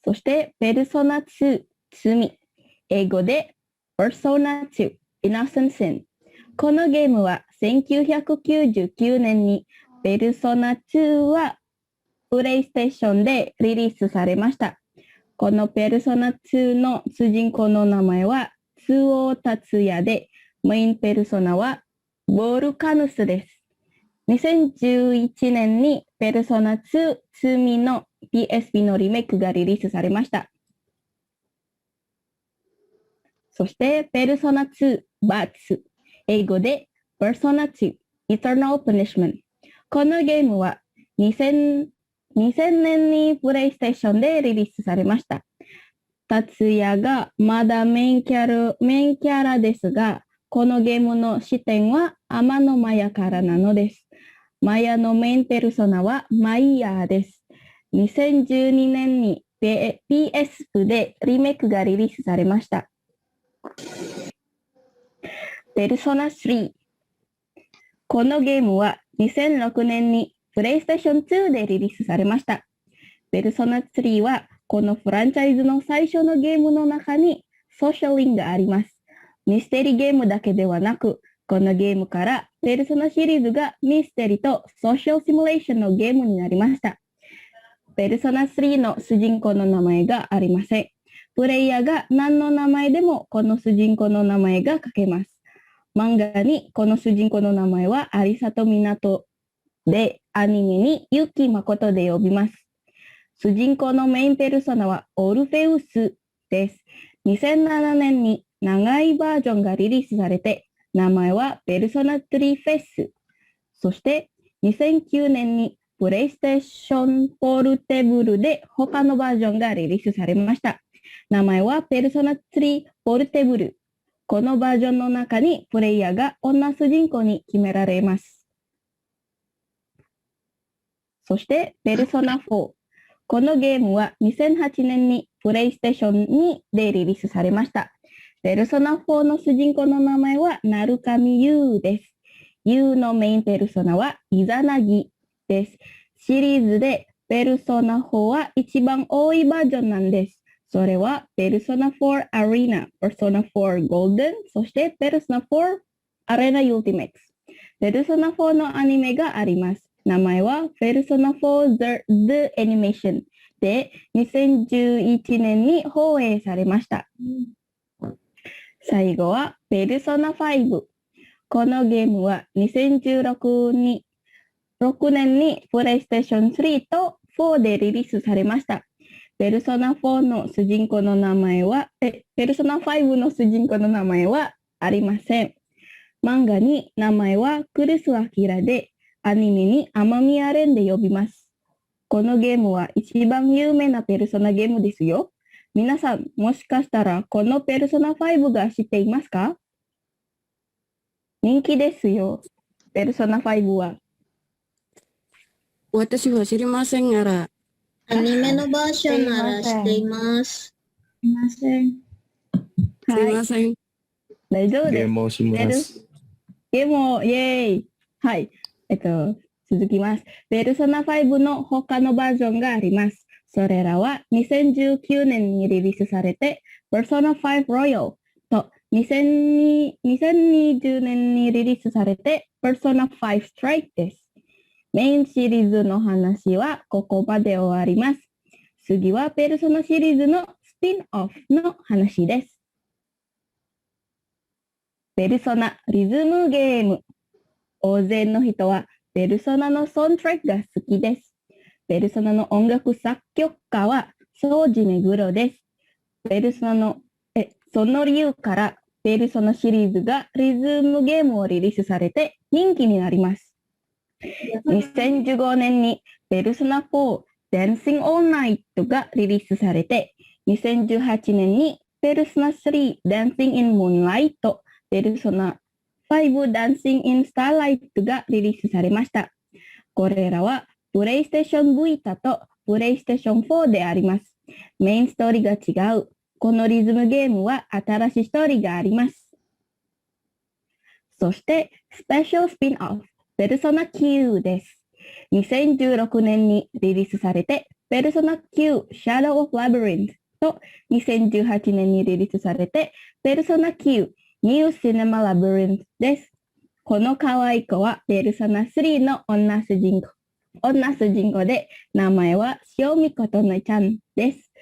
そして、ペルソナ2、罪。英語で Persona 2、Innocent Sin。このゲームは1999年にペルソナ2はプレイステーションでリリースされました。このペルソナ2の主人公の名前は津尾達也で、メインペルソナはボルカヌスです。2011年にペルソナ2罪の PSP のリメイクがリリースされました。そしてペルソナ2バツ、英語で Persona 2 Eternal Punishment。このゲームは2000年にプレイステーションでリリースされました。達也がまだメインキャラですが、このゲームの視点は天のマヤからなのです。マヤのメインペルソナはマイヤーです。2012年に PSP でリメイクがリリースされました。ペルソナ3。このゲームは2006年にプレイステーション2でリリースされました。ペルソナ3はこのフランチャイズの最初のゲームの中にソーシャリングがあります。ミステリーゲームだけではなく、このゲームからペルソナシリーズがミステリーとソーシャルシミュレーションのゲームになりました。ペルソナ3の主人公の名前がありません。プレイヤーが何の名前でもこの主人公の名前が書けます。漫画にこの主人公の名前は有里湊で、アニメにユキ誠で呼びます。主人公のメインペルソナはオルフェウスです。2007年に長いバージョンがリリースされて、名前はペルソナ3フェス。そして2009年にプレイステーションポルテブルで他のバージョンがリリースされました。名前はペルソナ3ポルテブル。このバージョンの中にプレイヤーが女主人公に決められます。そしてペルソナ4。このゲームは2008年にプレイステーション2でリリースされました。ペルソナ4の主人公の名前は鳴上優です。優のメインペルソナはイザナギです。シリーズでペルソナ4は一番多いバージョンなんです。それはペルソナ4アリーナ、ペルソナ4ゴールデン、そしてペルソナ4アレナユルティメックス。ペルソナ4のアニメがあります。名前はペルソナ4 The Animation で2011年に放映されました。最後はペルソナ5。このゲームは2016年にプレイステーション3と4でリリースされました。ペルソナ4の主人公の名前は、ペルソナ5の主人公の名前はありません。漫画に名前はクリス・アキラで、アニメに天宮蓮で呼びます。このゲームは一番有名なペルソナゲームですよ。皆さん、もしかしたらこのペルソナ5が知っていますか？人気ですよ、ペルソナ5は。私は知りませんがら。アニメのバージョンなら知っています。すいません。すいません。大丈夫です。ゲームをします。ゲームを、イエーイ。はい。続きます。ペルソナ5の他のバージョンがあります。それらは2019年にリリースされて、Persona 5 Royal と2020年にリリースされて、Persona 5 Strike です。メインシリーズの話はここまで終わります。次はペルソナシリーズのスピンオフの話です。ペルソナリズムゲーム。大勢の人はペルソナのサウンドトラックが好きです。ペルソナの音楽作曲家は庄司目黒です。ペルソナのその理由からペルソナシリーズがリズムゲームをリリースされて人気になります。2015年にペルソナ4 Dancing All Night がリリースされて、2018年にペルソナ3 Dancing in Moonlight、ペルソナ5 Dancing in Starlight がリリースされました。これらはプレイステーション Vita とプレイステーション4であります。メインストーリーが違う。このリズムゲームは新しいストーリーがあります。そしてスペシャルスピンオフ、ペルソナ9です。2016年にリリースされて、ペルソナ9 Shadow of Labyrinth と2018年にリリースされて、ペルソナ9 New Cinema Labyrinth です。この可愛い子はペルソナ3の女主人公で、名前は塩見琴乃ちゃんです。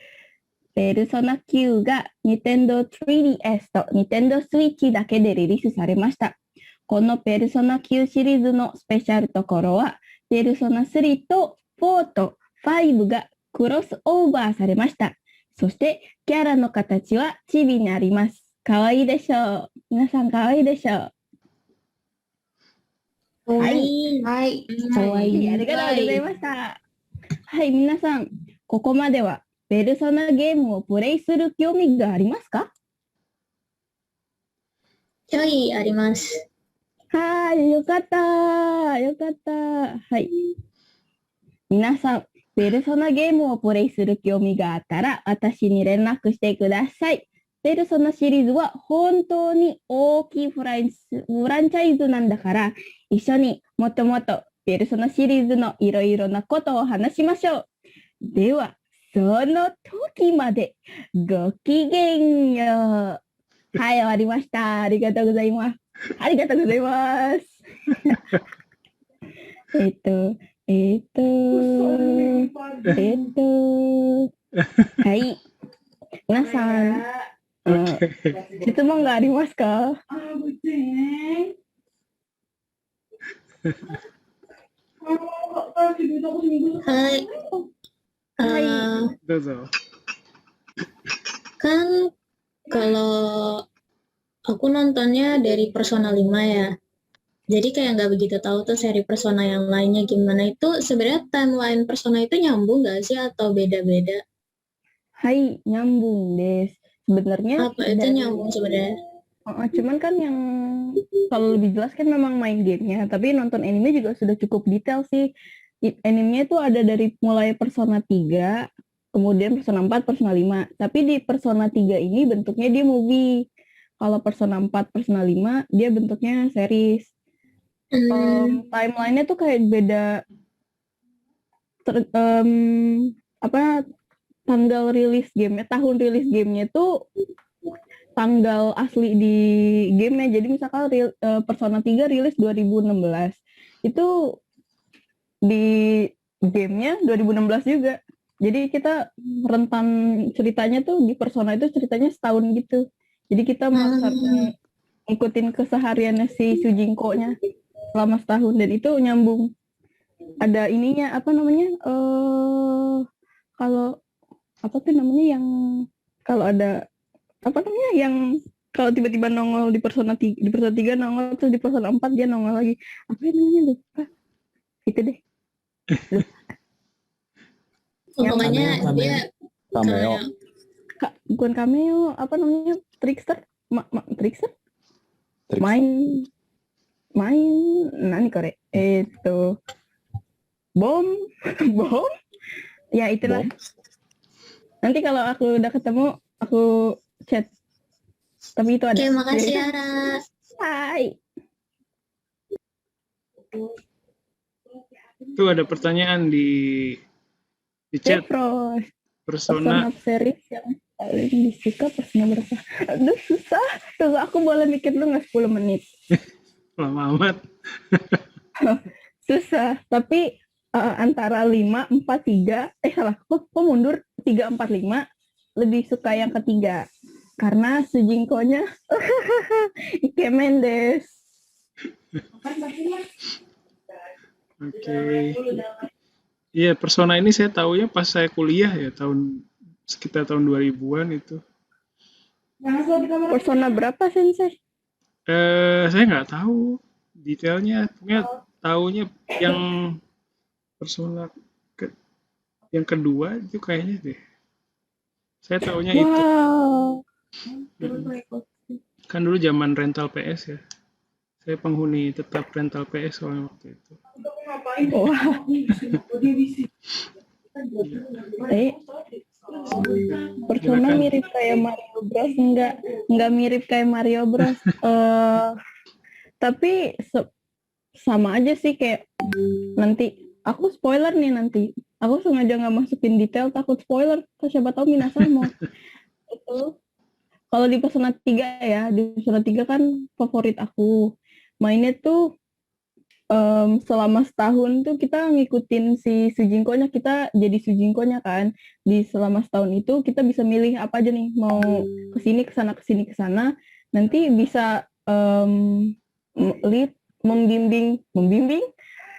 ペルソナ9が Nintendo 3DS と Nintendo Switch だけでリリースされました。このペルソナ9シリーズのスペシャルところは、ペルソナ3と4と5がクロスオーバーされました。そしてキャラの形はチビになります。かわいいでしょう。皆さんかわいいでしょう。はい。はい。かわいい。ありがとうございました。はい、皆さん、ここまではペルソナゲームをプレイする興味がありますか？ちょいあります。はい、よかった。よかった。はい。皆さん、ペルソナゲームをプレイする興味があったら、私に連絡してください。ペルソナシリーズは本当に大きいフランチャイズなんだから、一緒にもっともっとペルソナシリーズのいろいろなことを話しましょう。では、その時までごきげんよう。はい、終わりました。ありがとうございます。ありがとうございます。はい。皆さん、質問がありますか？Hai, はい。 どうぞ。 kan kalau aku nontonnya dari Persona 5 ya. Jadi kayak nggak begitu tahu tuh seri Persona yang lainnya gimana. Itu sebenarnya timeline Persona itu nyambung nggak sih atau beda-beda? Hai, nyambung des. Sebenarnya Apa itu nyambung sebenarnya? cuman kan yang kalau lebih jelas kan memang main gamenya, tapi nonton anime juga sudah cukup detail sih. Animenya itu ada dari mulai Persona 3, kemudian Persona 4, Persona 5. Tapi di Persona 3 ini bentuknya dia movie. Kalau Persona 4, Persona 5 dia bentuknya series. Timeline-nya tuh kayak beda. Tanggal rilis gamenya, tahun rilis gamenya tuh tanggal asli di gamenya. Jadi misalkan Persona 3 rilis 2016, itu di gamenya 2016 juga. Jadi kita rentan ceritanya tuh di Persona itu ceritanya setahun gitu. Jadi kita merasakan ikutin kesehariannya si Sujinko-nya selama setahun, dan itu nyambung. Ada ininya apa namanya? Kalau apa tuh namanya yang kalau ada apa namanya yang kalau tiba-tiba nongol di Persona 3, di Persona 3 nongol, terus di Persona 4 dia nongol lagi. Apa namanya, lupa. Itu deh. Pokoknya dia Cameo. Bukan cameo, apa namanya? Trickster? Trickster? Trickster. Main nani kore? Bom? Ya itulah. Nanti kalau aku udah ketemu, aku chat. Tapi itu ada. Oke, makasih Ara. Hai. Itu ada pertanyaan di chat. Persona series yang paling disuka Persona berapa? Aduh, susah. Tunggu, aku boleh mikir dulu nggak 10 menit? Lama amat. Susah, tapi antara 5, 4, 3, salah, kok mundur 3, 4, 5, lebih suka yang ketiga. Karena Sujinko-nya ikemen des. Oke. Iya, Persona ini saya tahunya pas saya kuliah ya, sekitar tahun 2000-an itu. Persona berapa, Sensei? Saya nggak tahu detailnya, pokoknya tahunya yang Persona yang kedua itu kayaknya deh. Saya tahunya itu. Kan dulu zaman rental PS ya. Saya penghuni tetap rental PS soalnya waktu itu. Persona mirip kayak Mario Bros, enggak mirip kayak Mario Bros. Tapi sama aja sih, kayak nanti aku spoiler nih nanti. Aku sengaja nggak masukin detail, takut spoiler. Siapa tahu Minasan mau. Itu kalau di Persona 3 ya, di Persona 3 kan favorit aku. Mainnya tuh selama setahun tuh kita ngikutin si Sujinko-nya, kita jadi Sujinko-nya kan. Di selama setahun itu kita bisa milih apa aja nih, mau kesini kesana kesini kesana. Nanti bisa lead, membimbing,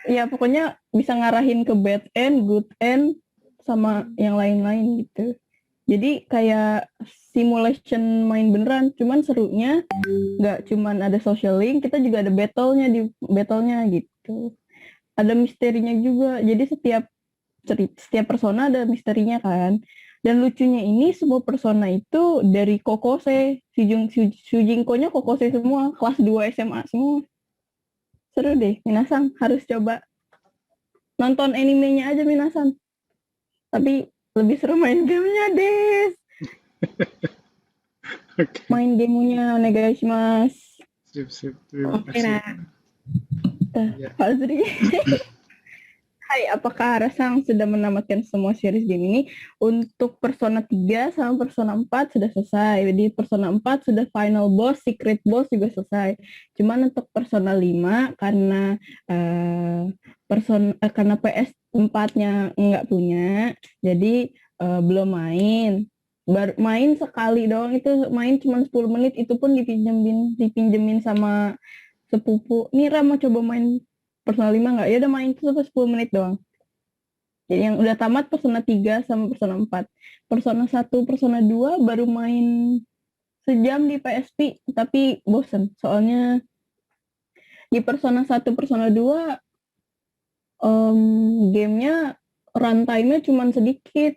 ya pokoknya bisa ngarahin ke bad end, good end, sama yang lain-lain gitu. Jadi kayak simulation main beneran, cuman serunya nggak cuman ada social link, kita juga ada battle-nya gitu. Ada misterinya juga, jadi setiap persona ada misterinya kan. Dan lucunya ini semua persona itu dari Kokose, Sujinko-nya Kokose semua, kelas 2 SMA semua. Seru deh, Minasan harus coba. Nonton animenya aja Minasan. Tapi lebih seru main gamenya, des. Okay. Main gamenya, onegaishimasu. Sip. Terima kasih. Oke, Azri. Hai, apakah Arasang sudah menamatkan semua series game ini? Untuk Persona 3 sama Persona 4 sudah selesai. Di Persona 4 sudah final boss, secret boss juga selesai. Cuman untuk Persona 5 karena karena PS4-nya nggak punya, jadi belum main. Baru main sekali doang, itu main cuma 10 menit, itu pun dipinjemin sama sepupu. Nira mau coba main Persona 5 nggak? Ya udah main itu sampai 10 menit doang. Jadi yang udah tamat Persona 3 sama Persona 4. Persona 1, Persona 2 baru main sejam di PSP, tapi bosen. Soalnya di Persona 1, Persona 2 gamenya runtime-nya cuma sedikit.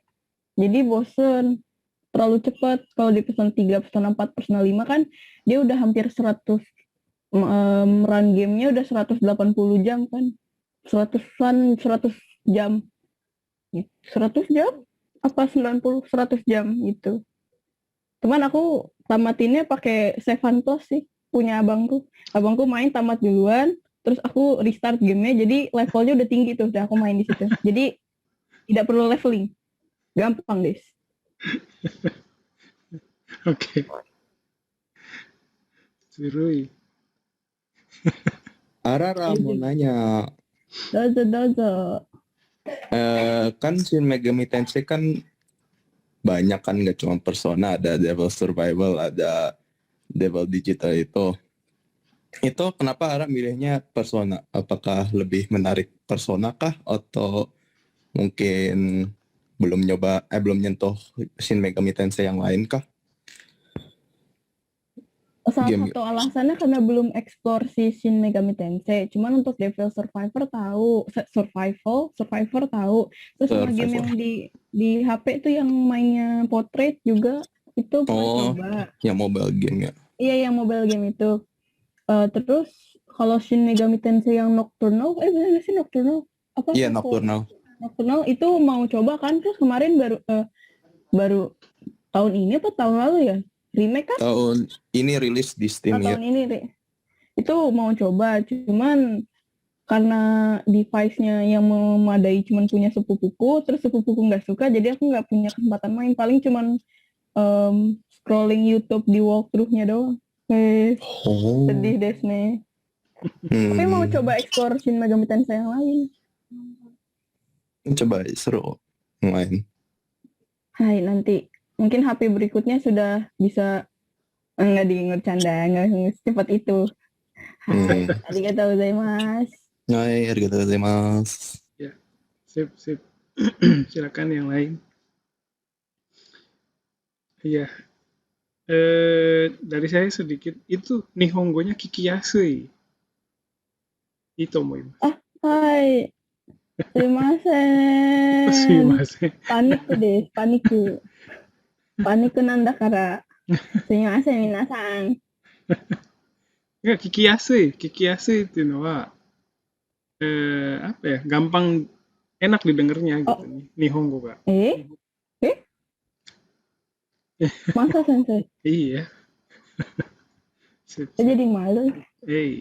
Jadi bosen. Terlalu cepat. Kalau di Persona 3, Persona 4, Persona 5 kan dia udah hampir 100 run gamenya udah 180 jam kan. 100 jam. 100 jam? Apa 90? 100 jam gitu. Cuman aku tamatinnya pakai Seven Plus sih, punya abangku. Abangku main tamat duluan, terus aku restart gamenya, jadi levelnya udah tinggi tuh, udah aku main di situ. Jadi tidak perlu leveling, gampang deh. Oke. Surui. Arara mau nanya, Dozo. kan Shin Megami Tensei kan banyak kan, nggak cuma Persona, ada Devil Survival, ada Devil Digital itu. Itu kenapa Ara milihnya Persona? Apakah lebih menarik Persona kah? Atau mungkin belum nyentuh Shin Megami Tensei yang lain kah? Salah Game satu alasannya karena belum eksplor si Shin Megami Tensei. Cuman untuk Devil Survivor tahu, Survivor tahu. Terus sama game yang di HP tuh yang mainnya portrait juga itu pernah coba. Yang mobile game ya. Iya, yang mobile game itu. Terus kalau Shin Megami Tensei yang Nocturnal, bener nggak sih Nocturnal? Apa? Iya, Nocturnal. Nocturnal itu mau coba kan, terus kemarin baru tahun ini atau tahun lalu ya? Remake kan? Tahun ini rilis di Steam ya. Tahun ini, itu mau coba, cuman karena device-nya yang memadai cuman punya sepupuku, terus sepupuku nggak suka, jadi aku nggak punya kesempatan main. Paling cuman scrolling YouTube di walkthrough-nya doang. Sedih Desne. Tapi mau coba explore Shin Megami Tensei yang lain. Coba seru main. Hai, nanti mungkin HP berikutnya sudah bisa nggak canda, nggak secepat itu. Hai, arigatou gozaimasu. Hai, arigatou gozaimasu. Ya, sip. Silakan yang lain. Iya. Dari saya sedikit, itu Nihongonya Kikiyasui. Itu mau. Hai. Paniku nanda kara. Sumimasen minasan. Kikiyasui itu noa apa ya? Gampang, enak didengarnya gitu nih. Nihongo ga. Masa sensei? Iya. Jadi malu.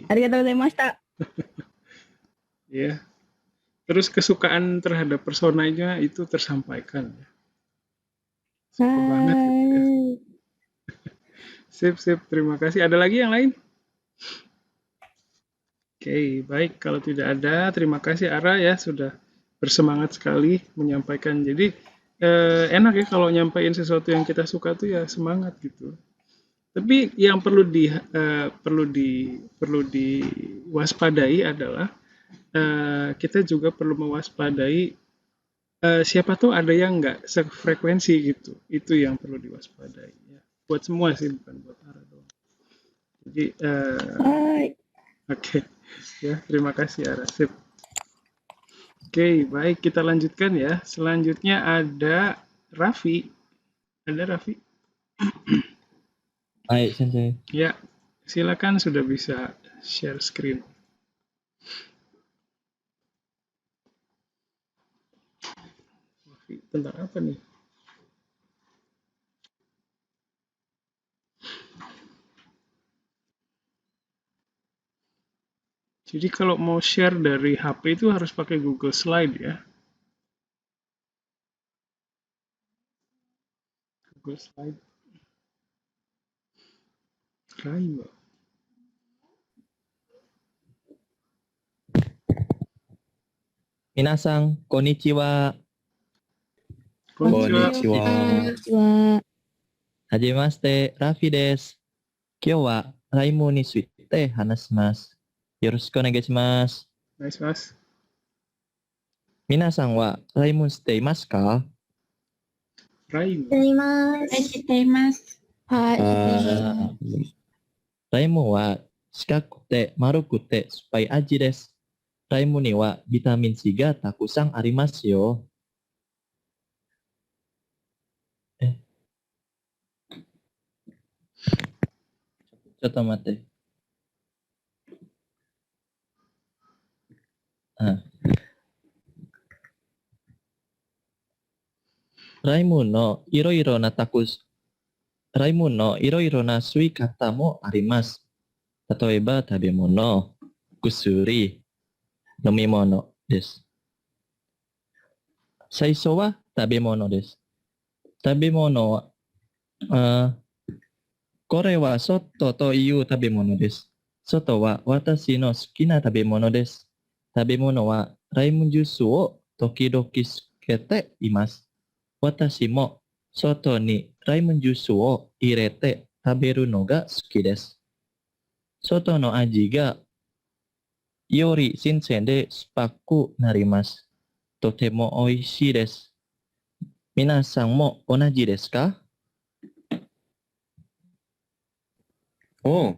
Arigatou gozaimashita. Ya. Terus kesukaan terhadap personanya itu tersampaikan. Suka banget gitu ya. Sip. Terima kasih. Ada lagi yang lain? Oke, baik. Kalau tidak ada, terima kasih Ara ya sudah bersemangat sekali menyampaikan. Jadi enak ya kalau nyampaikan sesuatu yang kita suka tuh ya semangat gitu. Tapi yang perlu diwaspadai adalah kita juga perlu mewaspadai siapa tuh ada yang nggak sefrekuensi gitu. Itu yang perlu diwaspadai ya. Buat semua sih, bukan buat Ara doang. Jadi oke. Ya, terima kasih Ara. Sip. Oke, baik, kita lanjutkan ya. Selanjutnya ada Raffi. Ada Raffi? Hai, Sensei. Ya, silakan sudah bisa share screen. Raffi, tentang apa nih? Jadi kalau mau share dari HP itu harus pakai Google Slide ya. Google Slide. Raimu. Minasan, konnichiwa. Konnichiwa. Konnichiwa. Hajimemashite, Raffi desu. Kyou wa Raimu ni tsuite hanashimasu. Yoroshiku onegaishimasu. Nice, Mas. Minasan wa Raimu shite imasu ka? Raimu. Mas. Hai. Raimu wa shikakute marukute suppai aji desu. Raimu ni wa vitamin C ga takusan arimasu yo. Cotto matte. Raimu no iroiro na Raimu no iroiro na suikata mo arimasu. Tatoeba tabemono, kusuri, nomimono desu. Saisho wa tabemono desu. Tabemono wa kore wa soto to iu tabemono desu. Soto wa watashi no suki na tabemono desu. Tabemono wa raimu jusu o tokidoki sukete imasu. Watashi mo soto ni raimu jusu o irete taberu no ga suki desu. Soto no aji ga yori shinsen de suppaku narimasu. Totemo oishii desu. Minasan mo onaji desu ka? Oh,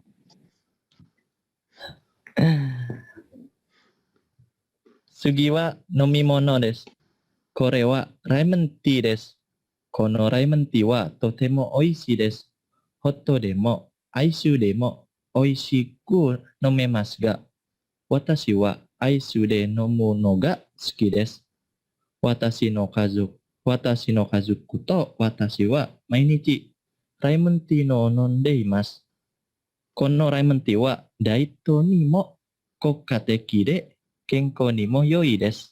Sugi wa nomimono desu. Kore wa ramen tea desu. Kono ramen tea wa totemo oishii desu. Hotto demo, aishu demo oishiku nomemasu ga, watashi wa aishu de nomu no ga suki desu. Watashi no kazoku to watashi wa mainichi ramen tea no nonde imasu. Kono ramen tea wa daito ni mo kokkateki de kenkou ni mo yoi desu.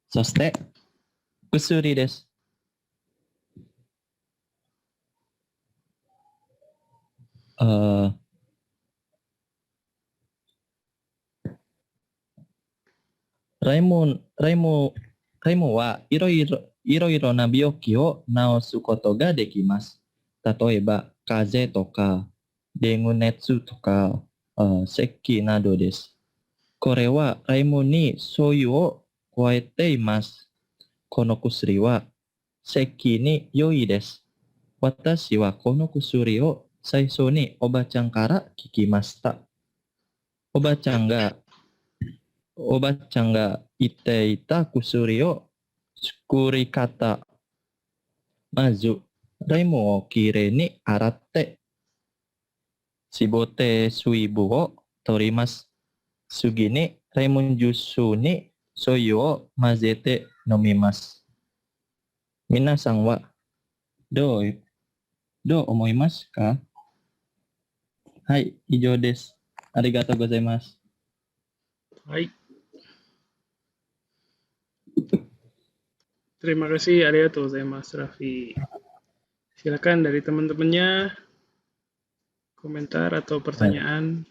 Soshite, kusuri desu. Raimu wa iroiro na byoki o naosu koto ga dekimasu. Tatoeba, kaze toka, dengu netsu toka, seki nado desu. Kore wa raimu ni soyu o koete imasu. Kono kusuri wa seki ni yoi desu. Watashi wa kono kusuri o saisho ni oba-chan kara kikimashita. Oba-chan ga itte ita kusuri o sukurikata. Mazu, raimu o kirei ni aratte shibote suibu o torimasu. Sugi ni raimu jusu ni soyu o mazete nomimasu. Minasan wa do omoimasu ka? Hai, ijo desu. Arigatou gozaimasu. Baik. Terima kasih arigatou gozaimasu, Raffi. Silakan dari teman-temannya komentar atau pertanyaan.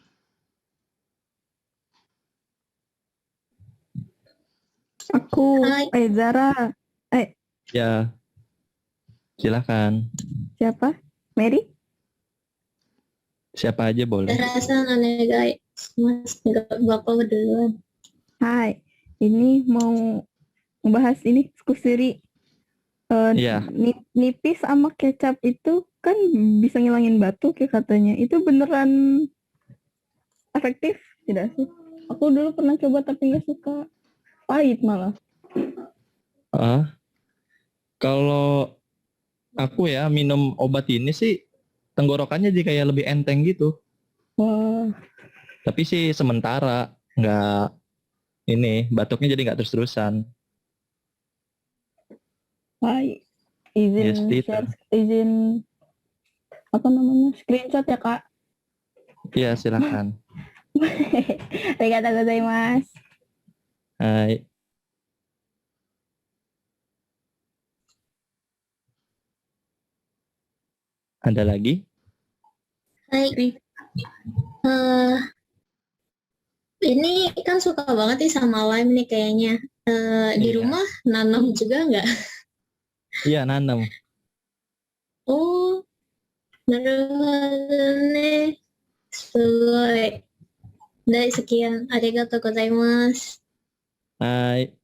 Aku, Zara. Ya, silakan. Siapa? Mary? Siapa aja boleh. Rasa guys, Mas Bapak duluan. Hai, ini mau membahas ini kusuri. Iya. Nipis sama kecap itu kan bisa ngilangin batuk ya katanya. Itu beneran efektif tidak sih? Aku dulu pernah coba tapi nggak suka. Pahit malah. Kalau aku ya minum obat ini sih tenggorokannya jadi kayak lebih enteng gitu. Wah. Tapi sih sementara nggak ini batuknya jadi nggak terus-terusan. Hai, izin Yes, share, izin apa namanya screenshot ya Kak? Iya silakan. Arigatou gozaimasu. Hai. Ada lagi? Hai. Ini kan suka banget nih sama lime nih kayaknya. Di Iya. rumah nanam juga nggak? Iya, nanam. Oh, naruhodo. Sugoi. Dari sekian, arigatou gozaimasu. Hai.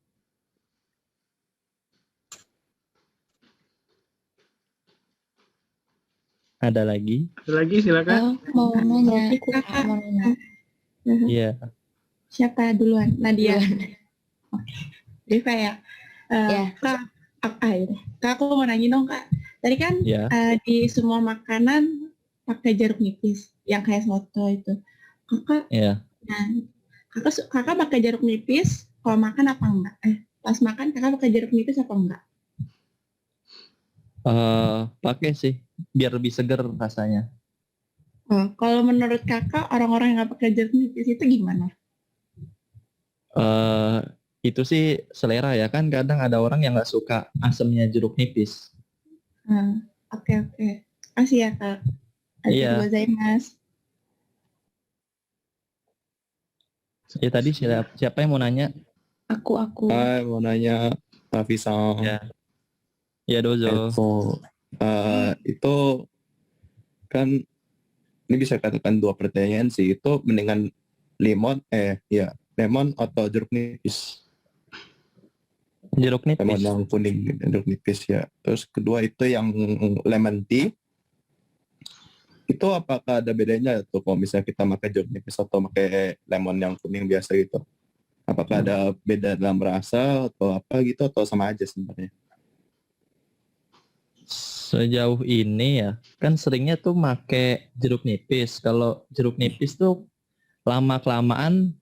Ada lagi? Ada lagi silakan. Mau nanya. Kakak. Mau nanya. Iya. Siapa duluan? Nadia. Riva ya. Ya. Kak, Kak, aku mau nanya dong Kak. Tadi kan Ya. di semua makanan pakai jeruk nipis, yang kayak soto itu. Kakak, Iya. nah, kakak pakai jeruk nipis, kalau makan apa enggak? Pas makan kakak pakai jeruk nipis apa enggak? Pakai sih, biar lebih seger rasanya. Kalau menurut kakak, orang-orang yang nggak pakai jeruk nipis itu gimana? Itu sih selera ya kan, kadang ada orang yang nggak suka asamnya jeruk nipis. Oke. Makasih ya Kak. Iya. Arigatou gozaimasu. Ya tadi siapa yang mau nanya? Aku. Hai, mau nanya Raffi-san. Ya dozo. Itu kan ini bisa katakan dua pertanyaan sih. Itu mendingan lemon atau jeruk nipis? Jeruk nipis. Lemon yang kuning, jeruk nipis ya. Terus kedua itu yang lemon tea. Itu apakah ada bedanya tuh kalau misalnya kita pakai jeruk nipis atau pakai lemon yang kuning biasa gitu? Apakah ada beda dalam rasa atau apa gitu atau sama aja sebenarnya? Sejauh ini ya, kan seringnya tuh make jeruk nipis. Kalau jeruk nipis tuh lama-kelamaan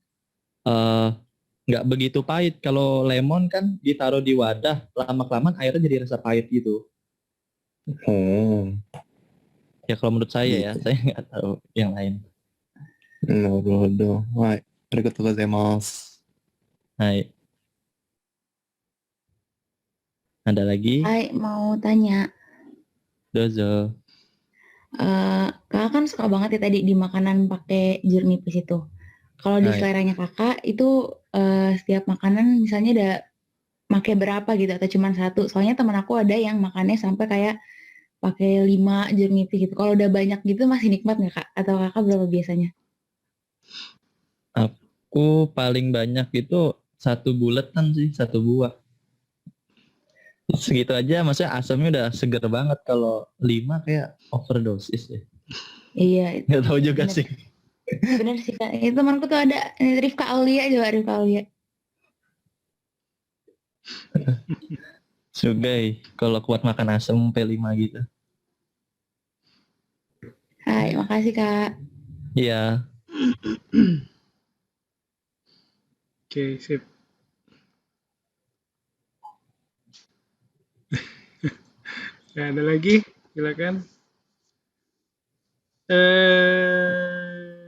nggak begitu pahit. Kalau lemon kan ditaruh di wadah, lama-kelamaan airnya jadi rasa pahit gitu. Ya kalau menurut saya ya, saya nggak tahu yang lain. Naruhodo. Hai, arigatou gozaimasu. Hai. Ada lagi? Hai, mau tanya. Dozo. Kakak kan suka banget ya tadi di makanan pakai jeruk nipis itu. Kalau di Hai. seleranya kakak itu setiap makanan misalnya ada pakai berapa gitu atau cuma satu? Soalnya teman aku ada yang makannya sampai kayak pakai 5 jeruk nipis gitu. Kalau udah banyak gitu masih nikmat nggak Kak? Atau kakak berapa biasanya? Aku paling banyak itu 1 buletan sih, 1 buah. Segitu aja, maksudnya asamnya udah seger banget. Kalau 5 kayak overdosis deh. Iya. Nggak tahu juga bener. sih. Bener sih Kak. Itu temanku tuh ada Rifka Aulia juga, Rifka Aulia. Sugai, kalau kuat makan asam sampai 5 gitu. Hai, makasih Kak. Iya. Oke, sip. Ya, ada lagi? Silakan.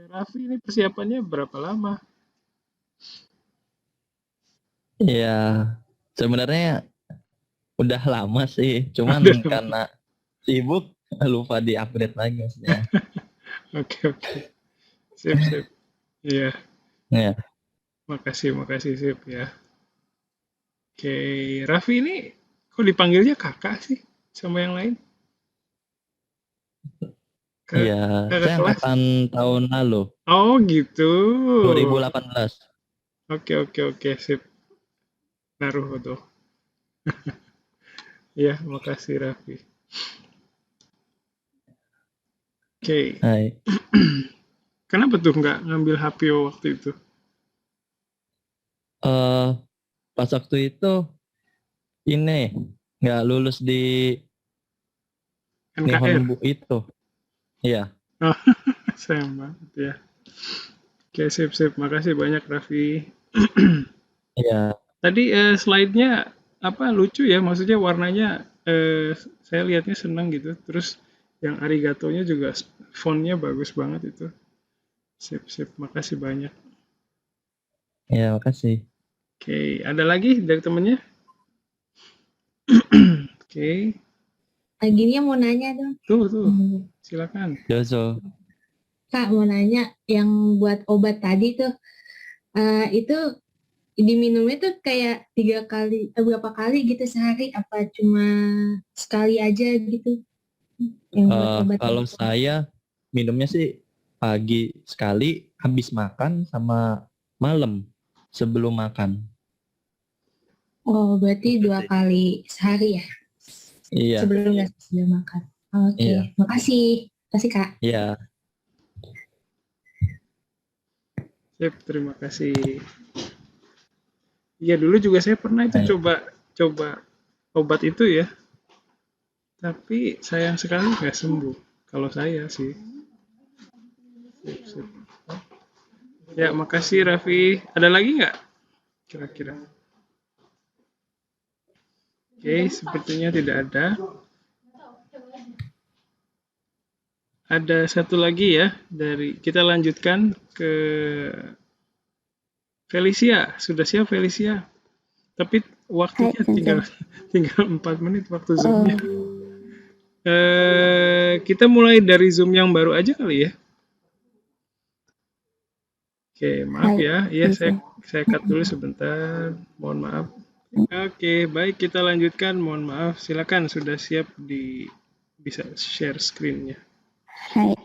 Raffi ini persiapannya berapa lama? Ya, sebenarnya udah lama sih, cuman karena sibuk lupa di-upgrade lagi maksudnya. Oke. Sip. Iya. Ya. Makasih sip ya. Oke, Raffi ini kok dipanggilnya kakak sih sama yang lain? Iya, kakak saya kelas? angkatan tahun lalu, Oh gitu. 2018. Oke, sip. Naruhodo. Ya, makasih Raffi. Oke. Hai. Kenapa tuh nggak ngambil HPO waktu itu? Pas waktu itu ini nggak lulus di NKR. Nihon itu. Iya. Oh, sayang banget ya. Oke, sip. Makasih banyak Raffi. Iya. Tadi slide-nya apa lucu ya, maksudnya warnanya saya lihatnya senang gitu. Terus yang arigatonya juga fontnya bagus banget itu. Sip. Makasih banyak. Ya, makasih. Oke, ada lagi dari temennya? Oke, Akhirnya mau nanya dong. tuh, silakan. Dozo. Kak, mau nanya yang buat obat tadi tuh, itu diminumnya tuh kayak 3 kali, berapa kali gitu sehari? Apa cuma sekali aja gitu? Yang buat obat Kalau tadi. saya minumnya sih pagi sekali, habis makan sama malam sebelum makan. Oh, berarti 2 kali sehari ya? Iya, Sebelum makan. Oke, Iya. makasih. Makasih, Kak. iya. Sip, terima kasih. Iya, dulu juga saya pernah itu coba obat itu ya. Tapi sayang sekali nggak sembuh. Kalau saya sih. Sip. Ya, makasih Raffi. Ada lagi nggak? Kira-kira. Oke, sepertinya tidak ada. Ada satu lagi ya dari kita lanjutkan ke Felicia. Sudah siap Felicia? Tapi waktunya tinggal 4 menit waktu zoomnya. Kita mulai dari zoom yang baru aja kali ya. Oke, maaf ya. Iya, saya cut dulu sebentar. Mohon maaf. Oke, baik kita lanjutkan. Mohon maaf. Silakan sudah siap bisa share screen-nya. はい。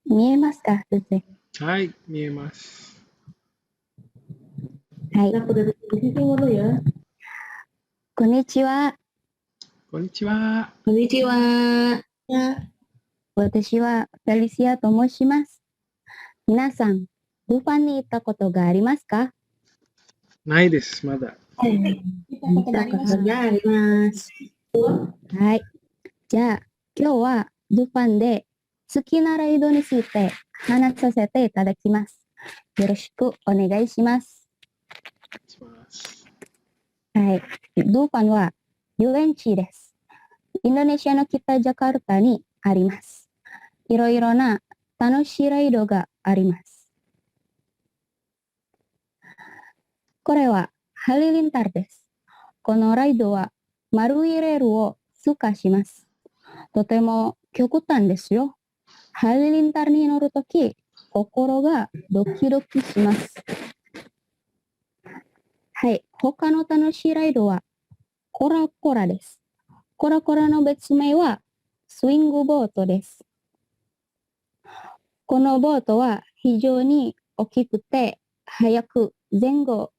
見えますか、先生。 Hai, Mas. はい。こんにちは。 Konnichiwa. こんにちは。私はフェリシアと申します。皆さん、ルパンに行ったことがありますか？ Nai desu, mada. 見たことがあります。はい。じゃあ、今日はルパンで好きなライドについて話させていただきます。よろしくお願いします。はい。ルパンは遊園地です。インドネシアの北ジャカルタにあります。いろいろな楽しいライドがあります。これはハリリンタルです。このライドは丸いレールを通過します。とても極端ですよ。ハリリンタルに乗るとき、心がドキドキします。はい。他の楽しいライドはコラコラです。コラコラの別名はスイングボートです。このボートは非常に大きくて早く前後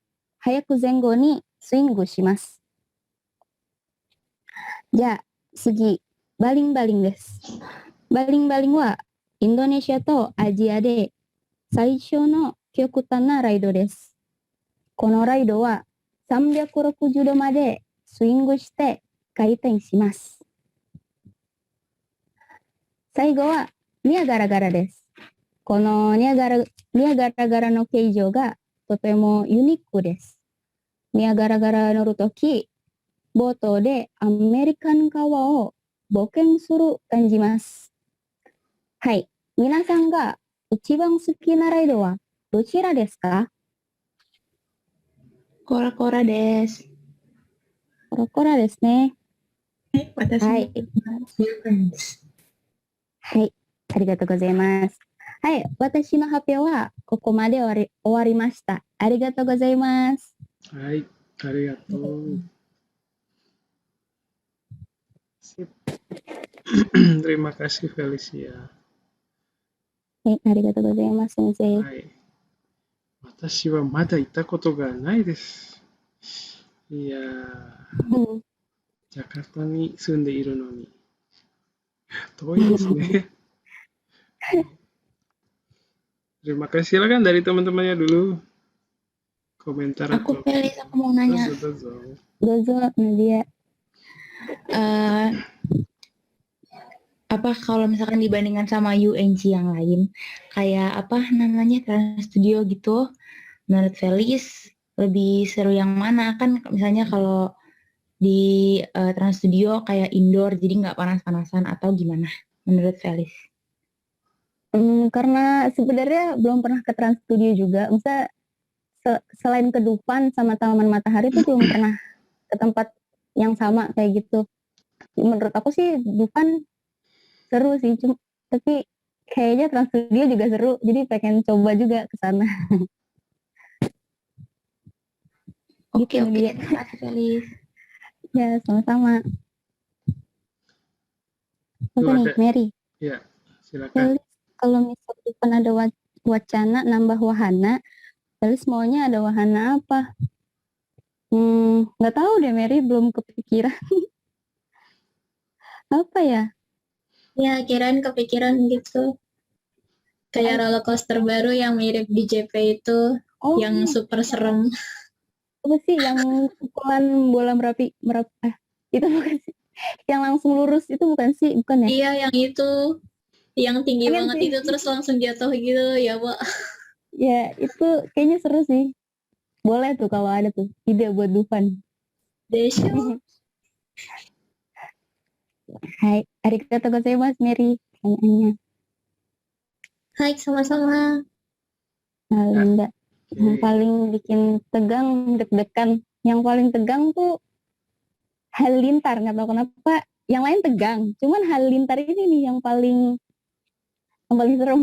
にスイングします。じゃあ次、バリンバリンです。バリンバリンはインドネシアとアジアで最初の極端なライドです。このライドは360度までスイングして回転します。最後はニアガラガラです。このニアガラガラの形状がとてもユニークです。ニアガラガラ乗るとき、ボートでアメリカン川を冒険する感じます。はい。皆さんが一番好きなライドはどちらですか？コラコラです。コラコラですね。私もはい。はい。ありがとうございます。はい。私の発表はここまで終わりました。ありがとうございます。Hai, arigato. Sip. Terima kasih Felicia. はい。ありがとうございます、先生。はい。私はまだ行ったことがないです。いやー、ジャカルタに住んでいるのに。遠いですね。Terima kasih. Silakan dari teman-temannya dulu. Komentar Aku atau Felis, aku mau nanya. Dozo, Nadia. Apa kalau misalkan dibandingkan sama UNC yang lain, kayak apa namanya Trans Studio gitu, menurut Felis lebih seru yang mana? Kan misalnya kalau di Trans Studio kayak indoor jadi nggak panas-panasan atau gimana menurut Felis? Karena sebenarnya belum pernah ke Trans Studio juga. Maksudnya selain ke Dufan sama Taman Matahari itu belum pernah ke tempat yang sama kayak gitu. Menurut aku sih Dufan seru sih, tapi kayaknya Trans Studio juga seru, jadi pengen coba juga ke sana. Oke, Gitu, oke. Nadia. Terima kasih, Felis. Ya, sama-sama. Tuh Apa nih, ada. Mary? Ya, silakan. Felis, kalau misalnya Dufan ada wacana nambah wahana, Felis maunya ada wahana apa? Nggak tahu deh, Mary belum kepikiran. Apa ya? Ya, kirain kepikiran gitu. Kayak roller coaster baru yang mirip di JP itu, Oh, yang super serem. apa sih yang pukulan bola itu bukan sih? Yang langsung lurus itu bukan sih? Bukan ya? Iya, yang itu. Yang tinggi Pengen banget sih. itu terus langsung jatuh gitu, ya, Pak. Ya, itu kayaknya seru sih. Boleh tuh kalau ada tuh ide buat Dufan. Desyo. Hai, arigatou gozaimasu, Mary. Pertanyaannya. Hai, sama-sama. Linda. Yang paling bikin tegang, deg-degan. Yang paling tegang tuh halilintar. Nggak tahu kenapa. Yang lain tegang. Cuman halilintar ini nih yang paling serem.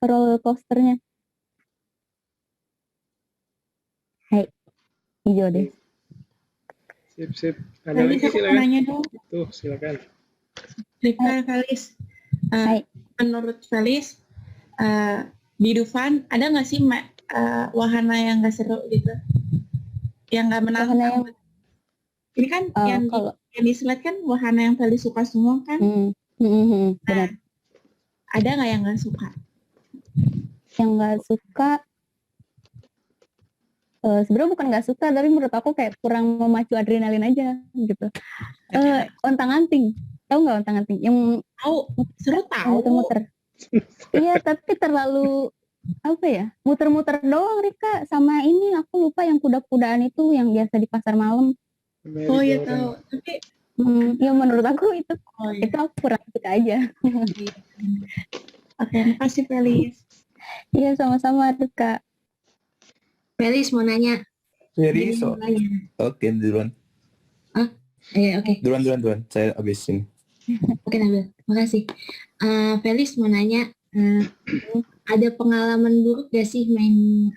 Roller coasternya. Hai, hijau deh. Sip. Ada Felis, lagi aku mau silakan. nanya dong. Tuh, silakan. Felis, menurut Felis, di Dufan ada nggak sih wahana yang nggak seru gitu? Yang nggak menantang? Ini kan yang di slide kan wahana yang Felis suka semua kan? Benar. Ada nggak yang nggak suka? Yang nggak suka, sebenarnya bukan nggak suka, tapi menurut aku kayak kurang memacu adrenalin aja gitu. Ontang-anting, tahu nggak ontang-anting? Yang seru tahu. Muter-muter. Iya, tapi terlalu apa ya? Muter-muter doang, Rika. Sama ini aku lupa yang kuda-kudaan itu yang biasa di pasar malam. Oh iya tahu. Tapi ya menurut aku itu aku kurang suka aja. Oke, makasih Felis. Iya, sama-sama Rika. Felis mau nanya. Jadi oke, duluan. Oke. Duluan. Saya abisin. Oke, Nabil. Makasih. Felis mau nanya, ada pengalaman buruk gak sih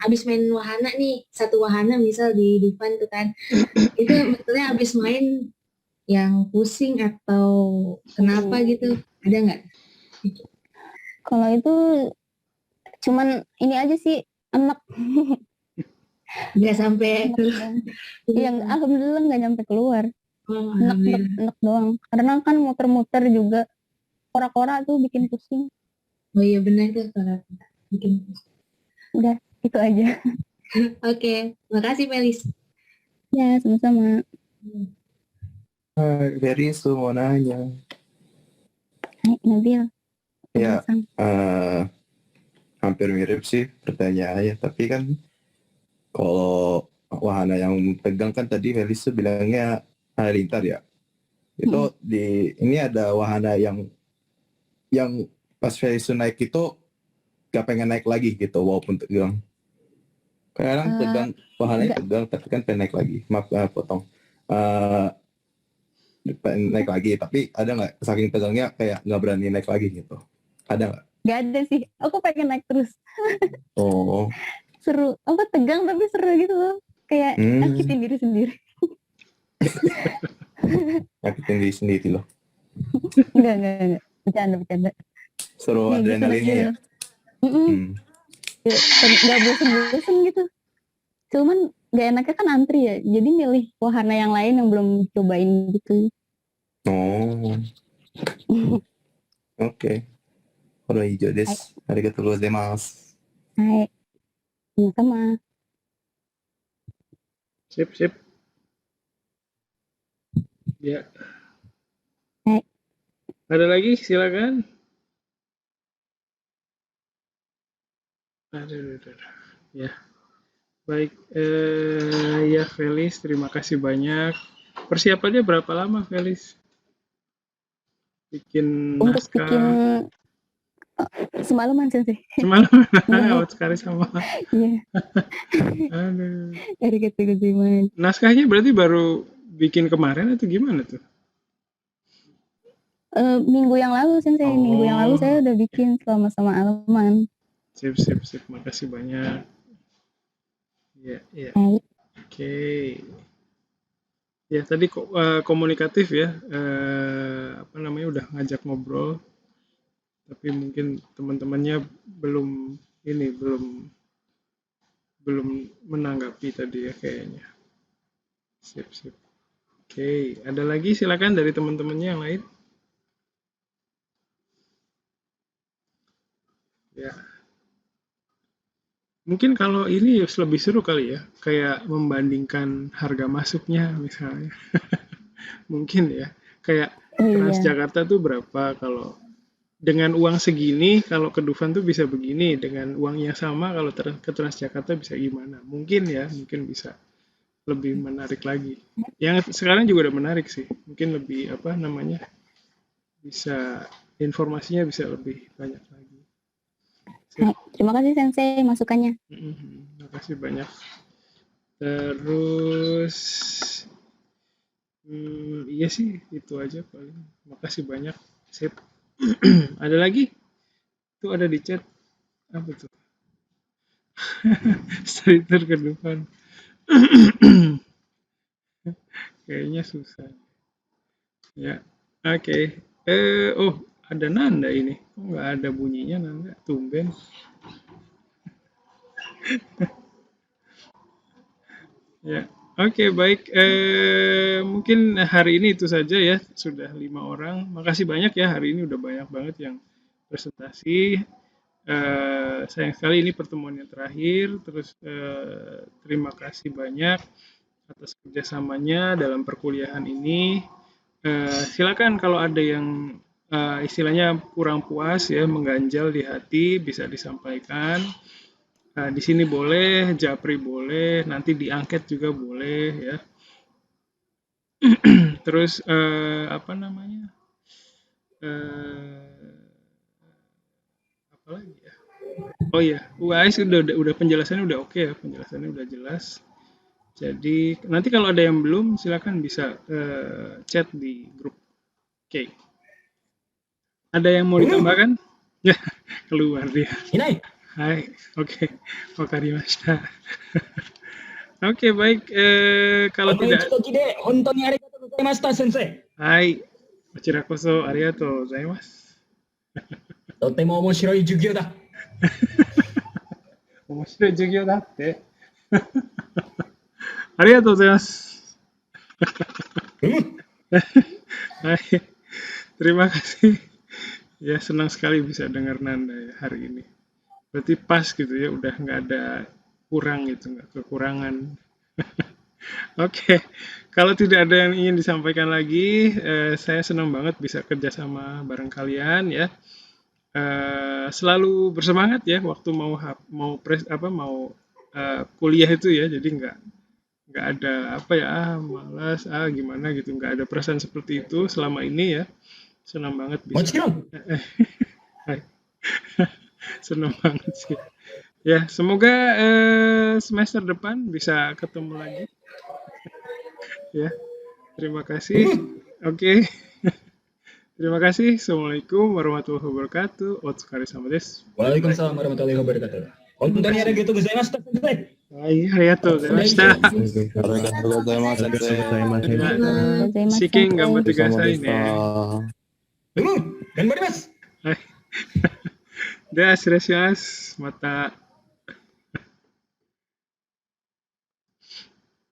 abis main wahana nih, satu wahana misal di Dufan tuh kan, itu maksudnya abis main yang pusing atau kenapa gitu, ada nggak? Kalau itu cuman ini aja sih, enak. Nggak sampai yang alhamdulillah nggak nyampe keluar. Enak doang, karena kan muter-muter juga, kora-kora tuh bikin pusing. Oh iya benar tuh, kora bikin pusing. Udah, itu aja. Oke, makasih Felis. Ya, sama-sama. Dari mau nanya. Hai, Nabil. Ya, hampir mirip sih pertanyaannya, tapi kan kalau wahana yang tegang kan tadi Felis bilangnya halilintar ya. Itu ini ada wahana yang pas Felis naik itu gak pengen naik lagi gitu walaupun tegang. Kadang tegang, wahananya tegang tapi kan pengen naik lagi. Maaf, potong. Pengen naik lagi, tapi ada nggak saking tegangnya kayak nggak berani naik lagi gitu? Ada nggak? Gak ada sih, aku pengen naik terus. Oh. Seru, apa tegang tapi seru gitu loh. Kayak nyakitin diri sendiri. Nyakitin diri sendiri loh. Enggak. Bercanda. Seru adrenalinnya ya? Gak bosen gitu. Cuman gak enaknya kan antri ya. Jadi milih wahana yang lain yang belum cobain gitu. Oh. Oke. Oro hijau desu. Arigatou gozaimasu. Hai. Sama-sama. Sip. Ya. Hai. Ada lagi? Silakan. Aduh. Ya. Baik, ya Felis, terima kasih banyak. Persiapannya berapa lama, Felis? Bikin Untuk bikin naskah semalaman sensei. semalam? Iya. Awet sekali sama. Iya. Aduh. Arigatou gozaimasu. Naskahnya berarti baru bikin kemarin atau gimana tuh? Minggu yang lalu sensei, minggu yang lalu Oh, saya udah bikin sama alaman. sip, sip, sip. Makasih banyak. Ya, ya. Oke. Ya, tadi komunikatif ya. Apa namanya, udah ngajak ngobrol. Tapi mungkin teman-temannya belum menanggapi tadi ya kayaknya. Sip, sip. Oke, ada lagi silakan dari teman-temannya yang lain. Ya. Mungkin kalau ini lebih seru kali ya, kayak membandingkan harga masuknya misalnya. Mungkin ya, kayak Transjakarta tuh berapa kalau dengan uang segini, kalau ke Dufan tuh bisa begini, dengan uang yang sama kalau ke Transjakarta bisa gimana. Mungkin ya, mungkin bisa lebih menarik lagi. Yang sekarang juga udah menarik sih, mungkin lebih apa namanya, bisa informasinya bisa lebih banyak lagi. Terima kasih sensei masukannya. Terima kasih banyak. Terus iya sih itu aja paling. Makasih banyak. Sip. Ada lagi? Itu ada di chat. Apa tuh? Streeter ke depan. Kayaknya susah. Ya. Oke. Oh, ada Nanda ini. Kok nggak ada bunyinya Nanda? Tumben. Ya. Oke, baik. Mungkin hari ini itu saja ya. Sudah 5 orang. Makasih banyak ya. Hari ini udah banyak banget yang presentasi. Sayang sekali ini pertemuan yang terakhir. Terus terima kasih banyak atas kerjasamanya dalam perkuliahan ini. Silakan kalau ada yang istilahnya kurang puas ya, mengganjal di hati, bisa disampaikan. Di sini boleh, japri boleh, nanti diangket juga boleh ya. Terus apa namanya? Apa lagi ya? Oh ya, UAS udah penjelasannya udah oke ya, penjelasannya udah jelas. Jadi nanti kalau ada yang belum silakan bisa chat di grup. Oke. Ada yang mau ditambahkan? Ya, keluar dia. Hai, oke. Wakarimashita. Oke, baik. Kalau tidak... Hai, kochirakoso arigatou gozaimasu. とても面白い授業だ。面白い授業だって。ありがとうございます。Hai, terima kasih. Ya, senang sekali bisa dengar Nanda ya hari ini. Berarti pas gitu ya, udah nggak ada kurang gitu, nggak kekurangan. Oke, kalau tidak ada yang ingin disampaikan lagi, saya senang banget bisa kerjasama bareng kalian ya. Selalu bersemangat ya waktu mau kuliah itu ya, jadi nggak ada apa ya malas gimana gitu, nggak ada perasaan seperti itu selama ini ya. Senang banget bisa. Senang banget sih. Ya, semoga semester depan bisa ketemu lagi. Ya, terima kasih. Oke. Terima kasih. Assalamualaikum warahmatullahi wabarakatuh. Otsukaresama desu. Waalaikumsalam warahmatullahi wabarakatuh. Hontou ni arigatou gozaimashita, sensei. Hai, arigatou gozaimashita. Arigatou gozaimasu. Shikin gambatte kudasai ne. Ganbarimasu. Hai. では失礼します。また。